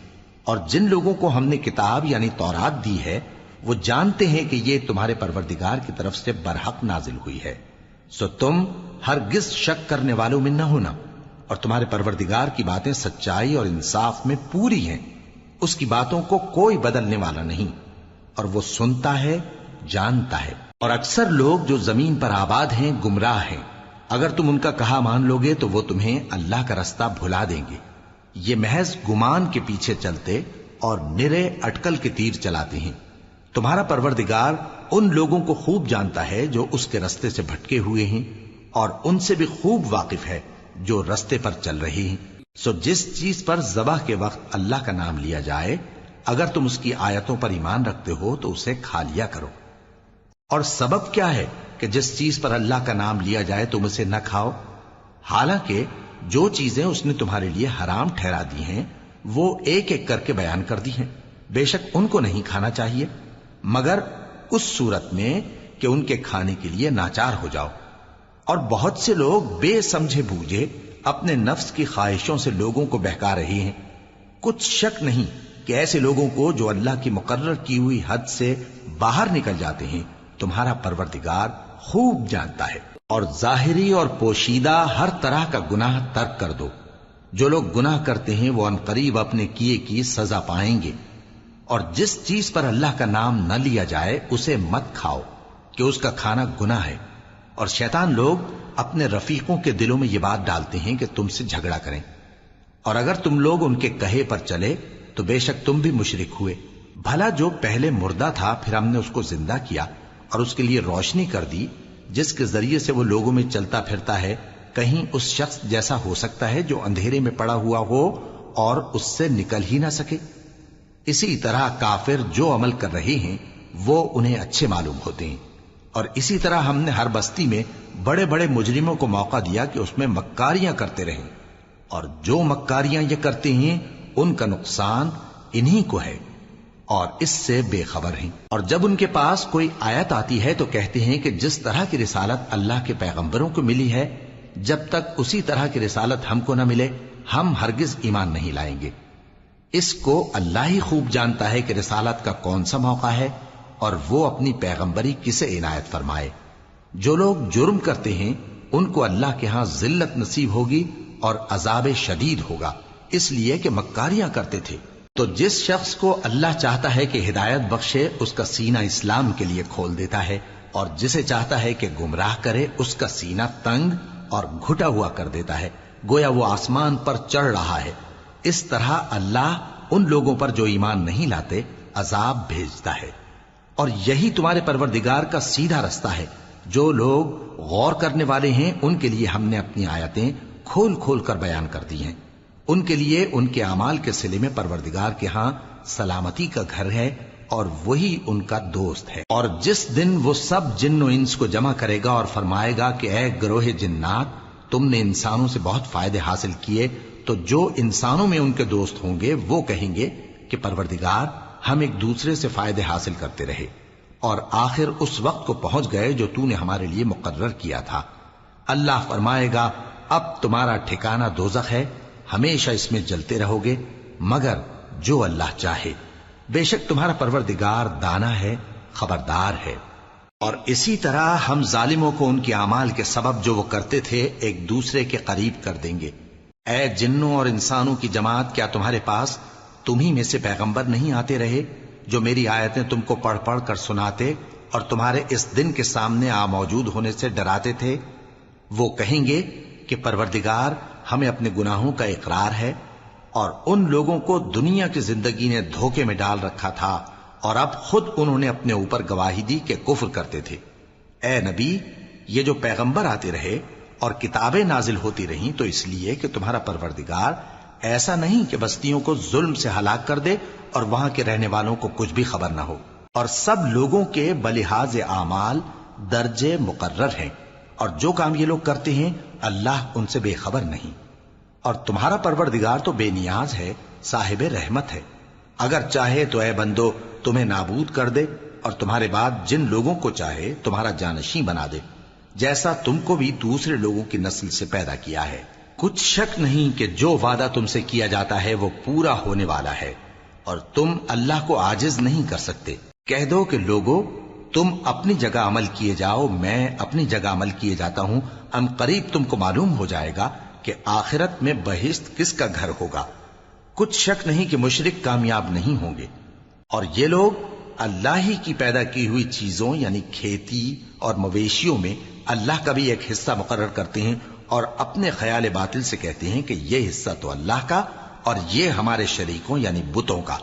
اور جن لوگوں کو ہم نے کتاب یعنی تورات دی ہے وہ جانتے ہیں کہ یہ تمہارے پروردگار کی طرف سے برحق نازل ہوئی ہے، سو تم ہرگز شک کرنے والوں میں نہ ہونا، اور تمہارے پروردگار کی باتیں سچائی اور انصاف میں پوری ہیں، اس کی باتوں کو کوئی بدلنے والا نہیں، اور وہ سنتا ہے جانتا ہے۔ اور اکثر لوگ جو زمین پر آباد ہیں گمراہ ہیں، اگر تم ان کا کہا مان لو گے تو وہ تمہیں اللہ کا رستہ بھلا دیں گے، یہ محض گمان کے پیچھے چلتے اور نرے اٹکل کے تیر چلاتے ہیں۔ تمہارا پروردگار ان لوگوں کو خوب جانتا ہے جو اس کے رستے سے بھٹکے ہوئے ہیں، اور ان سے بھی خوب واقف ہے جو رستے پر چل رہے ہیں۔ سو جس چیز پر ذبح کے وقت اللہ کا نام لیا جائے اگر تم اس کی آیتوں پر ایمان رکھتے ہو تو اسے کھا لیا کرو۔ اور سبب کیا ہے کہ جس چیز پر اللہ کا نام لیا جائے تم اسے نہ کھاؤ، حالانکہ جو چیزیں اس نے تمہارے لیے حرام ٹھہرا دی ہیں وہ ایک ایک کر کے بیان کر دی ہیں، بے شک ان کو نہیں کھانا چاہیے مگر اس صورت میں کہ ان کے کھانے کے لیے ناچار ہو جاؤ۔ اور بہت سے لوگ بے سمجھے بوجھے اپنے نفس کی خواہشوں سے لوگوں کو بہکا رہے ہیں۔ کچھ شک نہیں کہ ایسے لوگوں کو جو اللہ کی مقرر کی ہوئی حد سے باہر نکل جاتے ہیں تمہارا پروردگار خوب جانتا ہے۔ اور ظاہری اور پوشیدہ ہر طرح کا گناہ ترک کر دو، جو لوگ گناہ کرتے ہیں وہ عنقریب اپنے کیے کی سزا پائیں گے۔ اور جس چیز پر اللہ کا نام نہ لیا جائے اسے مت کھاؤ کہ اس کا کھانا گناہ ہے، اور شیطان لوگ اپنے رفیقوں کے دلوں میں یہ بات ڈالتے ہیں کہ تم سے جھگڑا کریں، اور اگر تم لوگ ان کے کہے پر چلے تو بے شک تم بھی مشرک ہوئے۔ بھلا جو پہلے مردہ تھا پھر ہم نے اس کو زندہ کیا اور اس کے لیے روشنی کر دی جس کے ذریعے سے وہ لوگوں میں چلتا پھرتا ہے، کہیں اس شخص جیسا ہو سکتا ہے جو اندھیرے میں پڑا ہوا ہو اور اس سے نکل ہی نہ سکے؟ اسی طرح کافر جو عمل کر رہے ہیں وہ انہیں اچھے معلوم ہوتے ہیں۔ اور اسی طرح ہم نے ہر بستی میں بڑے بڑے مجرموں کو موقع دیا کہ اس میں مکاریاں کرتے رہیں، اور جو مکاریاں یہ کرتے ہیں ان کا نقصان انہی کو ہے اور اس سے بے خبر ہیں۔ اور جب ان کے پاس کوئی آیت آتی ہے تو کہتے ہیں کہ جس طرح کی رسالت اللہ کے پیغمبروں کو ملی ہے جب تک اسی طرح کی رسالت ہم کو نہ ملے ہم ہرگز ایمان نہیں لائیں گے۔ اس کو اللہ ہی خوب جانتا ہے کہ رسالت کا کون سا موقع ہے اور وہ اپنی پیغمبری کسے عنایت فرمائے۔ جو لوگ جرم کرتے ہیں ان کو اللہ کے ہاں ذلت نصیب ہوگی اور عذاب شدید ہوگا، اس لیے کہ مکاریاں کرتے تھے۔ تو جس شخص کو اللہ چاہتا ہے کہ ہدایت بخشے اس کا سینہ اسلام کے لیے کھول دیتا ہے، اور جسے چاہتا ہے کہ گمراہ کرے اس کا سینہ تنگ اور گھٹا ہوا کر دیتا ہے، گویا وہ آسمان پر چڑھ رہا ہے۔ اس طرح اللہ ان لوگوں پر جو ایمان نہیں لاتے عذاب بھیجتا ہے۔ اور یہی تمہارے پروردگار کا سیدھا رستہ ہے۔ جو لوگ غور کرنے والے ہیں ان کے لیے ہم نے اپنی آیتیں کھول کھول کر بیان کر دی ہیں۔ ان کے لیے ان کے اعمال کے صلے میں پروردگار کے ہاں سلامتی کا گھر ہے اور وہی ان کا دوست ہے۔ اور جس دن وہ سب جن و انس کو جمع کرے گا اور فرمائے گا کہ اے گروہ جنات، تم نے انسانوں سے بہت فائدے حاصل کیے، تو جو انسانوں میں ان کے دوست ہوں گے وہ کہیں گے کہ پروردگار ہم ایک دوسرے سے فائدے حاصل کرتے رہے اور آخر اس وقت کو پہنچ گئے جو تو نے ہمارے لیے مقرر کیا تھا۔ اللہ فرمائے گا اب تمہارا ٹھکانہ دوزخ ہے، ہمیشہ اس میں جلتے رہو گے مگر جو اللہ چاہے، بے شک تمہارا پروردگار دانا ہے، خبردار ہے۔ اور اسی طرح ہم ظالموں کو ان کے اعمال کے سبب جو وہ کرتے تھے ایک دوسرے کے قریب کر دیں گے۔ اے جنوں اور انسانوں کی جماعت، کیا تمہارے پاس تمہیں میں سے پیغمبر نہیں آتے رہے جو میری آیتیں تم کو پڑھ پڑھ کر سناتے اور تمہارے اس دن کے سامنے موجود ہونے سے ڈراتے تھے؟ وہ کہیں گے کہ پروردگار ہمیں اپنے گناہوں کا اقرار ہے، اور ان لوگوں کو دنیا کی زندگی نے دھوکے میں ڈال رکھا تھا اور اب خود انہوں نے اپنے اوپر گواہی دی کہ کفر کرتے تھے۔ اے نبی، یہ جو پیغمبر آتے رہے اور کتابیں نازل ہوتی رہیں تو اس لیے کہ تمہارا پروردگار ایسا نہیں کہ بستیوں کو ظلم سے ہلاک کر دے اور وہاں کے رہنے والوں کو کچھ بھی خبر نہ ہو، اور سب لوگوں کے بلحاظ اعمال درجے مقرر ہیں، اور جو کام یہ لوگ کرتے ہیں اللہ ان سے بے خبر نہیں۔ اور تمہارا پروردگار تو بے نیاز ہے، صاحب رحمت ہے، اگر چاہے تو اے بندو تمہیں نابود کر دے اور تمہارے بعد جن لوگوں کو چاہے تمہارا جانشیں بنا دے، جیسا تم کو بھی دوسرے لوگوں کی نسل سے پیدا کیا ہے۔ کچھ شک نہیں کہ جو وعدہ تم سے کیا جاتا ہے وہ پورا ہونے والا ہے، اور تم اللہ کو عاجز نہیں کر سکتے۔ کہہ دو کہ لوگو تم اپنی جگہ عمل کیے جاؤ، میں اپنی جگہ عمل کیے جاتا ہوں، ان قریب تم کو معلوم ہو جائے گا کہ آخرت میں بہشت کس کا گھر ہوگا۔ کچھ شک نہیں کہ مشرک کامیاب نہیں ہوں گے۔ اور یہ لوگ اللہ ہی کی پیدا کی ہوئی چیزوں یعنی کھیتی اور مویشیوں میں اللہ کا بھی ایک حصہ مقرر کرتے ہیں اور اپنے خیال باطل سے کہتے ہیں کہ یہ حصہ تو اللہ کا اور یہ ہمارے شریکوں یعنی بتوں کا۔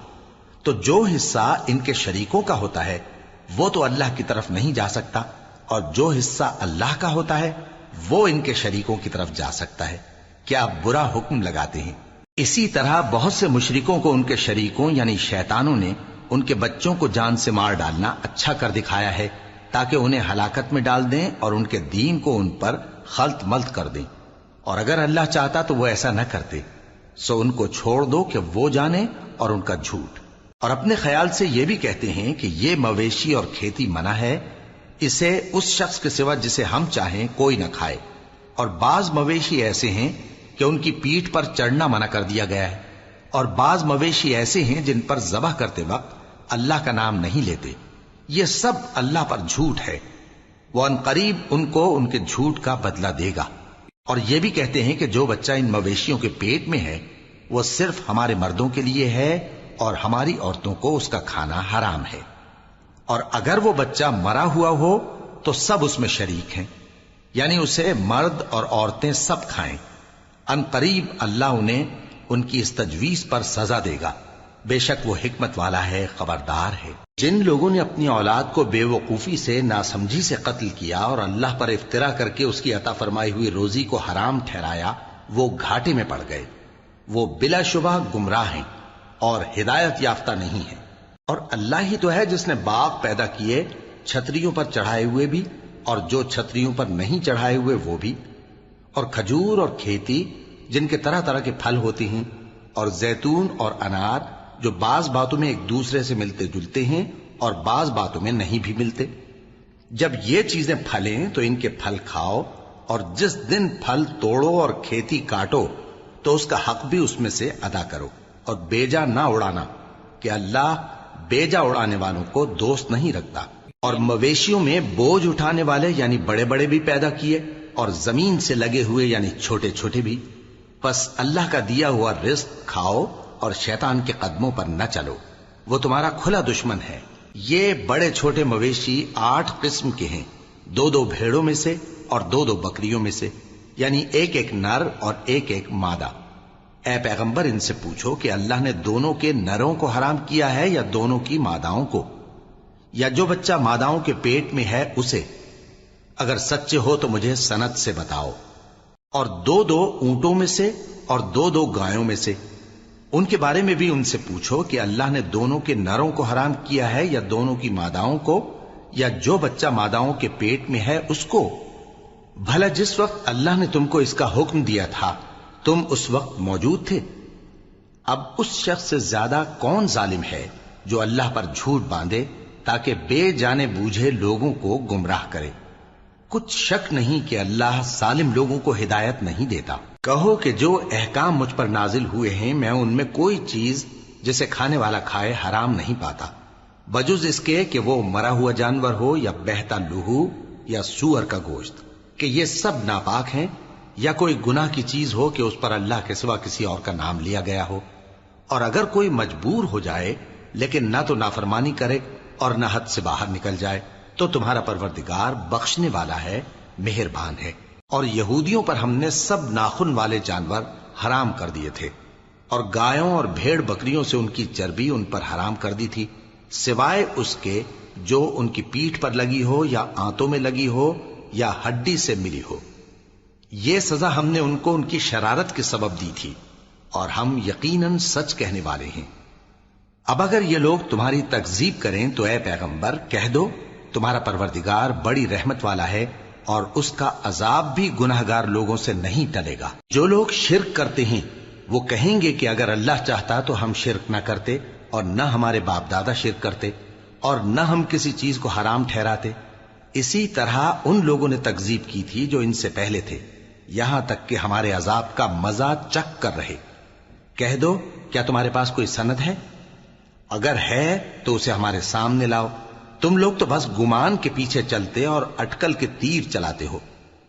تو جو حصہ ان کے شریکوں کا ہوتا ہے وہ تو اللہ کی طرف نہیں جا سکتا، اور جو حصہ اللہ کا ہوتا ہے وہ ان کے شریکوں کی طرف جا سکتا ہے۔ کیا برا حکم لگاتے ہیں؟ اسی طرح بہت سے مشرکوں کو ان کے شریکوں یعنی شیطانوں نے ان کے بچوں کو جان سے مار ڈالنا اچھا کر دکھایا ہے تاکہ انہیں ہلاکت میں ڈال دیں اور ان کے دین کو ان پر خلط ملط کر دیں، اور اگر اللہ چاہتا تو وہ ایسا نہ کرتے۔ سو ان کو چھوڑ دو کہ وہ جانے اور ان کا جھوٹ۔ اور اپنے خیال سے یہ بھی کہتے ہیں کہ یہ مویشی اور کھیتی منع ہے، اسے اس شخص کے سوا جسے ہم چاہیں کوئی نہ کھائے، اور بعض مویشی ایسے ہیں کہ ان کی پیٹھ پر چڑھنا منع کر دیا گیا ہے، اور بعض مویشی ایسے ہیں جن پر ذبح کرتے وقت اللہ کا نام نہیں لیتے۔ یہ سب اللہ پر جھوٹ ہے، وہ ان قریب ان کو ان کے جھوٹ کا بدلہ دے گا۔ اور یہ بھی کہتے ہیں کہ جو بچہ ان مویشیوں کے پیٹ میں ہے وہ صرف ہمارے مردوں کے لیے ہے اور ہماری عورتوں کو اس کا کھانا حرام ہے، اور اگر وہ بچہ مرا ہوا ہو تو سب اس میں شریک ہیں، یعنی اسے مرد اور عورتیں سب کھائیں۔ ان قریب اللہ انہیں ان کی اس تجویز پر سزا دے گا، بے شک وہ حکمت والا ہے، خبردار ہے۔ جن لوگوں نے اپنی اولاد کو بے وقوفی سے ناسمجھی سے قتل کیا اور اللہ پر افترا کر کے اس کی عطا فرمائی ہوئی روزی کو حرام ٹھہرایا، وہ گھاٹے میں پڑ گئے، وہ بلا شبہ گمراہ ہیں اور ہدایت یافتہ نہیں ہیں۔ اور اللہ ہی تو ہے جس نے باغ پیدا کیے، چھتریوں پر چڑھائے ہوئے بھی اور جو چھتریوں پر نہیں چڑھائے ہوئے وہ بھی، اور کھجور اور کھیتی جن کے طرح طرح کے پھل ہوتے ہیں، اور زیتون اور انار جو بعض باتوں میں ایک دوسرے سے ملتے جلتے ہیں اور بعض باتوں میں نہیں بھی ملتے۔ جب یہ چیزیں پھلیں تو ان کے پھل کھاؤ اور جس دن پھل توڑو اور کھیتی کاٹو تو اس کا حق بھی اس میں سے ادا کرو، اور بیجا نہ اڑانا کہ اللہ بیجا اڑانے والوں کو دوست نہیں رکھتا۔ اور مویشیوں میں بوجھ اٹھانے والے یعنی بڑے بڑے بھی پیدا کیے، اور زمین سے لگے ہوئے یعنی چھوٹے چھوٹے بھی۔ پس اللہ کا دیا ہوا رزق کھاؤ اور شیطان کے قدموں پر نہ چلو، وہ تمہارا کھلا دشمن ہے۔ یہ بڑے چھوٹے مویشی 8 قسم کے ہیں، 2 بھیڑوں میں سے اور 2 بکریوں میں سے، یعنی ایک نر اور ایک مادہ۔ اے پیغمبر ان سے پوچھو کہ اللہ نے دونوں کے نروں کو حرام کیا ہے یا دونوں کی ماداؤں کو، یا جو بچہ ماداؤں کے پیٹ میں ہے اسے؟ اگر سچے ہو تو مجھے سند سے بتاؤ۔ اور 2 اونٹوں میں سے اور 2 گایوں میں سے، ان کے بارے میں بھی ان سے پوچھو کہ اللہ نے دونوں کے نروں کو حرام کیا ہے یا دونوں کی ماداؤں کو، یا جو بچہ ماداؤں کے پیٹ میں ہے اس کو؟ بھلا جس وقت اللہ نے تم کو اس کا حکم دیا تھا تم اس وقت موجود تھے؟ اب اس شخص سے زیادہ کون ظالم ہے جو اللہ پر جھوٹ باندھے تاکہ بے جانے بوجھے لوگوں کو گمراہ کرے؟ کچھ شک نہیں کہ اللہ ظالم لوگوں کو ہدایت نہیں دیتا۔ کہو کہ جو احکام مجھ پر نازل ہوئے ہیں میں ان میں کوئی چیز جسے کھانے والا کھائے حرام نہیں پاتا، بجز اس کے کہ وہ مرا ہوا جانور ہو یا بہتا لہو یا سور کا گوشت، کہ یہ سب ناپاک ہیں، یا کوئی گناہ کی چیز ہو کہ اس پر اللہ کے سوا کسی اور کا نام لیا گیا ہو۔ اور اگر کوئی مجبور ہو جائے لیکن نہ تو نافرمانی کرے اور نہ حد سے باہر نکل جائے تو تمہارا پروردگار بخشنے والا ہے، مہربان ہے۔ اور یہودیوں پر ہم نے سب ناخن والے جانور حرام کر دیے تھے، اور گایوں اور بھیڑ بکریوں سے ان کی چربی ان پر حرام کر دی تھی، سوائے اس کے جو ان کی پیٹھ پر لگی ہو یا آنتوں میں لگی ہو یا ہڈی سے ملی ہو۔ یہ سزا ہم نے ان کو ان کی شرارت کے سبب دی تھی، اور ہم یقیناً سچ کہنے والے ہیں۔ اب اگر یہ لوگ تمہاری تکذیب کریں تو اے پیغمبر کہہ دو تمہارا پروردگار بڑی رحمت والا ہے، اور اس کا عذاب بھی گناہگار لوگوں سے نہیں ٹلے گا۔ جو لوگ شرک کرتے ہیں وہ کہیں گے کہ اگر اللہ چاہتا تو ہم شرک نہ کرتے، اور نہ ہمارے باپ دادا شرک کرتے، اور نہ ہم کسی چیز کو حرام ٹھہراتے۔ اسی طرح ان لوگوں نے تکذیب کی تھی جو ان سے پہلے تھے، یہاں تک کہ ہمارے عذاب کا مزہ چکھ کر رہے۔ کہہ دو کیا تمہارے پاس کوئی سند ہے؟ اگر ہے تو اسے ہمارے سامنے لاؤ۔ تم لوگ تو بس گمان کے پیچھے چلتے اور اٹکل کے تیر چلاتے ہو۔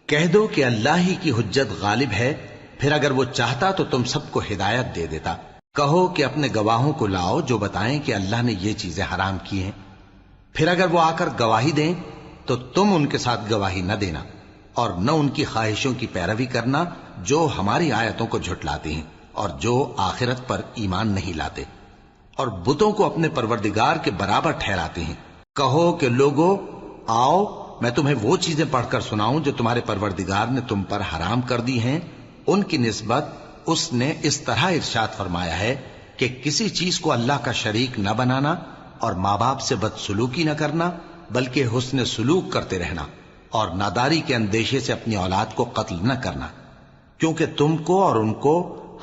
کہہ دو کہ اللہ ہی کی حجت غالب ہے، پھر اگر وہ چاہتا تو تم سب کو ہدایت دے دیتا۔ کہو کہ اپنے گواہوں کو لاؤ جو بتائیں کہ اللہ نے یہ چیزیں حرام کی ہیں، پھر اگر وہ آ کر گواہی دیں تو تم ان کے ساتھ گواہی نہ دینا، اور نہ ان کی خواہشوں کی پیروی کرنا جو ہماری آیتوں کو جھٹلاتے ہیں اور جو آخرت پر ایمان نہیں لاتے، اور بتوں کو اپنے پروردگار کے برابر ٹھہراتے ہیں۔ کہو کہ لوگو آؤ میں تمہیں وہ چیزیں پڑھ کر سناؤں جو تمہارے پروردگار نے تم پر حرام کر دی ہیں۔ ان کی نسبت اس نے اس طرح ارشاد فرمایا ہے کہ کسی چیز کو اللہ کا شریک نہ بنانا، اور ماں باپ سے بدسلوکی نہ کرنا بلکہ حسن سلوک کرتے رہنا، اور ناداری کے اندیشے سے اپنی اولاد کو قتل نہ کرنا، کیونکہ تم کو اور ان کو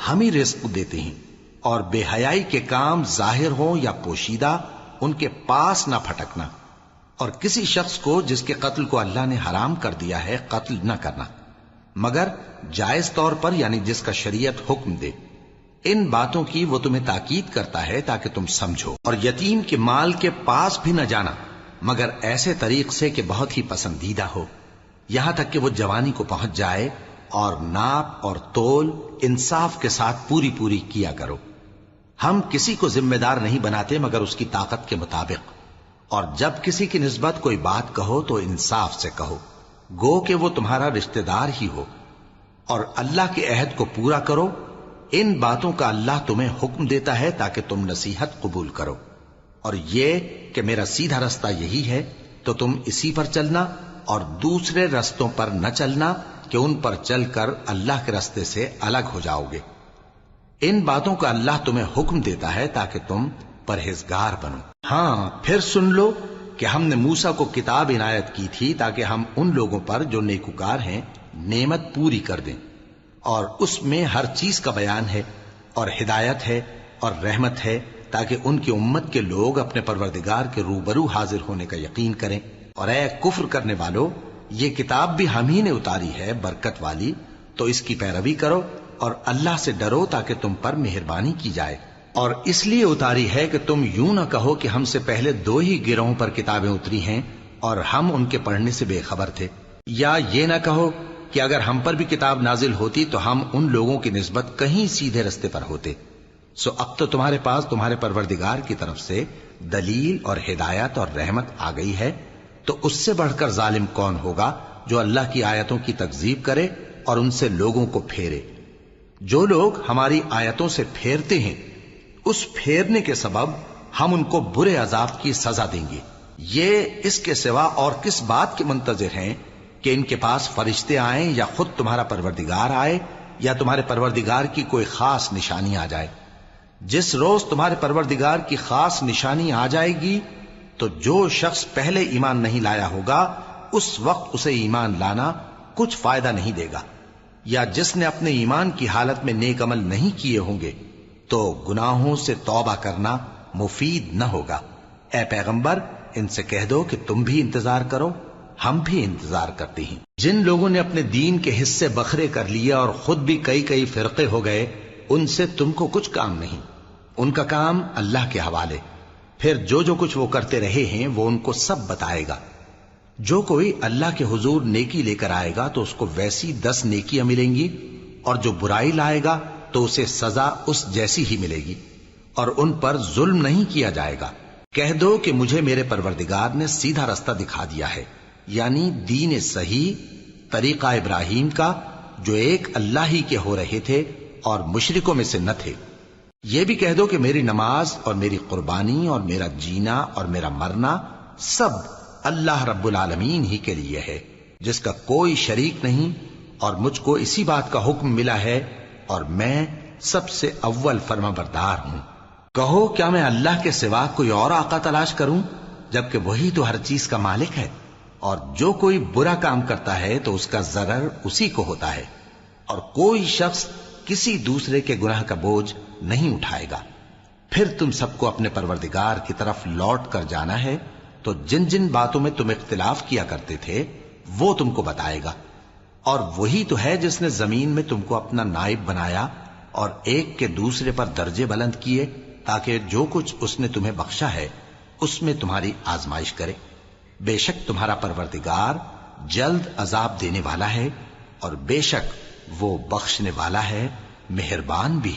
ہم ہی رزق دیتے ہیں۔ اور بے حیائی کے کام ظاہر ہوں یا پوشیدہ ان کے پاس نہ پھٹکنا، اور کسی شخص کو جس کے قتل کو اللہ نے حرام کر دیا ہے قتل نہ کرنا، مگر جائز طور پر یعنی جس کا شریعت حکم دے۔ ان باتوں کی وہ تمہیں تاکید کرتا ہے تاکہ تم سمجھو۔ اور یتیم کے مال کے پاس بھی نہ جانا مگر ایسے طریق سے کہ بہت ہی پسندیدہ ہو، یہاں تک کہ وہ جوانی کو پہنچ جائے، اور ناپ اور تول انصاف کے ساتھ پوری پوری کیا کرو۔ ہم کسی کو ذمہ دار نہیں بناتے مگر اس کی طاقت کے مطابق، اور جب کسی کی نسبت کوئی بات کہو تو انصاف سے کہو، گو کہ وہ تمہارا رشتہ دار ہی ہو، اور اللہ کے عہد کو پورا کرو۔ ان باتوں کا اللہ تمہیں حکم دیتا ہے تاکہ تم نصیحت قبول کرو، اور یہ کہ میرا سیدھا رستہ یہی ہے تو تم اسی پر چلنا، اور دوسرے رستوں پر نہ چلنا کہ ان پر چل کر اللہ کے رستے سے الگ ہو جاؤ گے۔ ان باتوں کا اللہ تمہیں حکم دیتا ہے تاکہ تم پرہیزگار بنو۔ ہاں پھر سن لو کہ ہم نے موسیٰ کو کتاب عنایت کی تھی تاکہ ہم ان لوگوں پر جو نیکوکار ہیں نعمت پوری کر دیں، اور اس میں ہر چیز کا بیان ہے اور ہدایت ہے اور رحمت ہے، تاکہ ان کی امت کے لوگ اپنے پروردگار کے روبرو حاضر ہونے کا یقین کریں۔ اور اے کفر کرنے والو، یہ کتاب بھی ہم ہی نے اتاری ہے برکت والی، تو اس کی پیروی کرو اور اللہ سے ڈرو تاکہ تم پر مہربانی کی جائے۔ اور اس لیے اتاری ہے کہ تم یوں نہ کہو کہ ہم سے پہلے 2 ہی گروہوں پر کتابیں اتری ہیں اور ہم ان کے پڑھنے سے بے خبر تھے، یا یہ نہ کہو کہ اگر ہم پر بھی کتاب نازل ہوتی تو ہم ان لوگوں کی نسبت کہیں سیدھے رستے پر ہوتے۔ سو اب تو تمہارے پاس تمہارے پروردگار کی طرف سے دلیل اور ہدایت اور رحمت آ گئی ہے، تو اس سے بڑھ کر ظالم کون ہوگا جو اللہ کی آیتوں کی تکذیب کرے اور ان سے لوگوں کو پھیرے۔ جو لوگ ہماری آیتوں سے پھیرتے ہیں، اس پھیرنے کے سبب ہم ان کو برے عذاب کی سزا دیں گے۔ یہ اس کے سوا اور کس بات کے منتظر ہیں کہ ان کے پاس فرشتے آئیں یا خود تمہارا پروردگار آئے یا تمہارے پروردگار کی کوئی خاص نشانی آ جائے۔ جس روز تمہارے پروردگار کی خاص نشانی آ جائے گی تو جو شخص پہلے ایمان نہیں لایا ہوگا اس وقت اسے ایمان لانا کچھ فائدہ نہیں دے گا، یا جس نے اپنے ایمان کی حالت میں نیک عمل نہیں کیے ہوں گے تو گناہوں سے توبہ کرنا مفید نہ ہوگا۔ اے پیغمبر، ان سے کہہ دو کہ تم بھی انتظار کرو، ہم بھی انتظار کرتے ہیں۔ جن لوگوں نے اپنے دین کے حصے بکھرے کر لیے اور خود بھی کئی فرقے ہو گئے، ان سے تم کو کچھ کام نہیں، ان کا کام اللہ کے حوالے۔ پھر جو کچھ وہ کرتے رہے ہیں وہ ان کو سب بتائے گا۔ جو کوئی اللہ کے حضور نیکی لے کر آئے گا تو اس کو ویسی 10 نیکیاں ملیں گی، اور جو برائی لائے گا تو اسے سزا اس جیسی ہی ملے گی، اور ان پر ظلم نہیں کیا جائے گا۔ کہہ دو کہ مجھے میرے پروردگار نے سیدھا رستہ دکھا دیا ہے، یعنی دین صحیح، طریقہ ابراہیم کا، جو ایک اللہ ہی کے ہو رہے تھے اور مشرکوں میں سے نہ تھے۔ یہ بھی کہہ دو کہ میری نماز اور میری قربانی اور میرا جینا اور میرا مرنا سب اللہ رب العالمین ہی کے لیے ہے، جس کا کوئی شریک نہیں، اور مجھ کو اسی بات کا حکم ملا ہے اور میں سب سے اول فرما بردار ہوں۔ کہو کیا میں اللہ کے سوا کوئی اور آقا تلاش کروں جبکہ وہی تو ہر چیز کا مالک ہے؟ اور جو کوئی برا کام کرتا ہے تو اس کا ضرر اسی کو ہوتا ہے، اور کوئی شخص کسی دوسرے کے گناہ کا بوجھ نہیں اٹھائے گا۔ پھر تم سب کو اپنے پروردگار کی طرف لوٹ کر جانا ہے، تو جن جن باتوں میں تم اختلاف کیا کرتے تھے وہ تم کو بتائے گا۔ اور وہی تو ہے جس نے زمین میں تم کو اپنا نائب بنایا اور ایک کے دوسرے پر درجے بلند کیے، تاکہ جو کچھ اس نے تمہیں بخشا ہے اس میں تمہاری آزمائش کرے۔ بے شک تمہارا پروردگار جلد عذاب دینے والا ہے، اور بے شک وہ بخشنے والا ہے، مہربان بھی ہے۔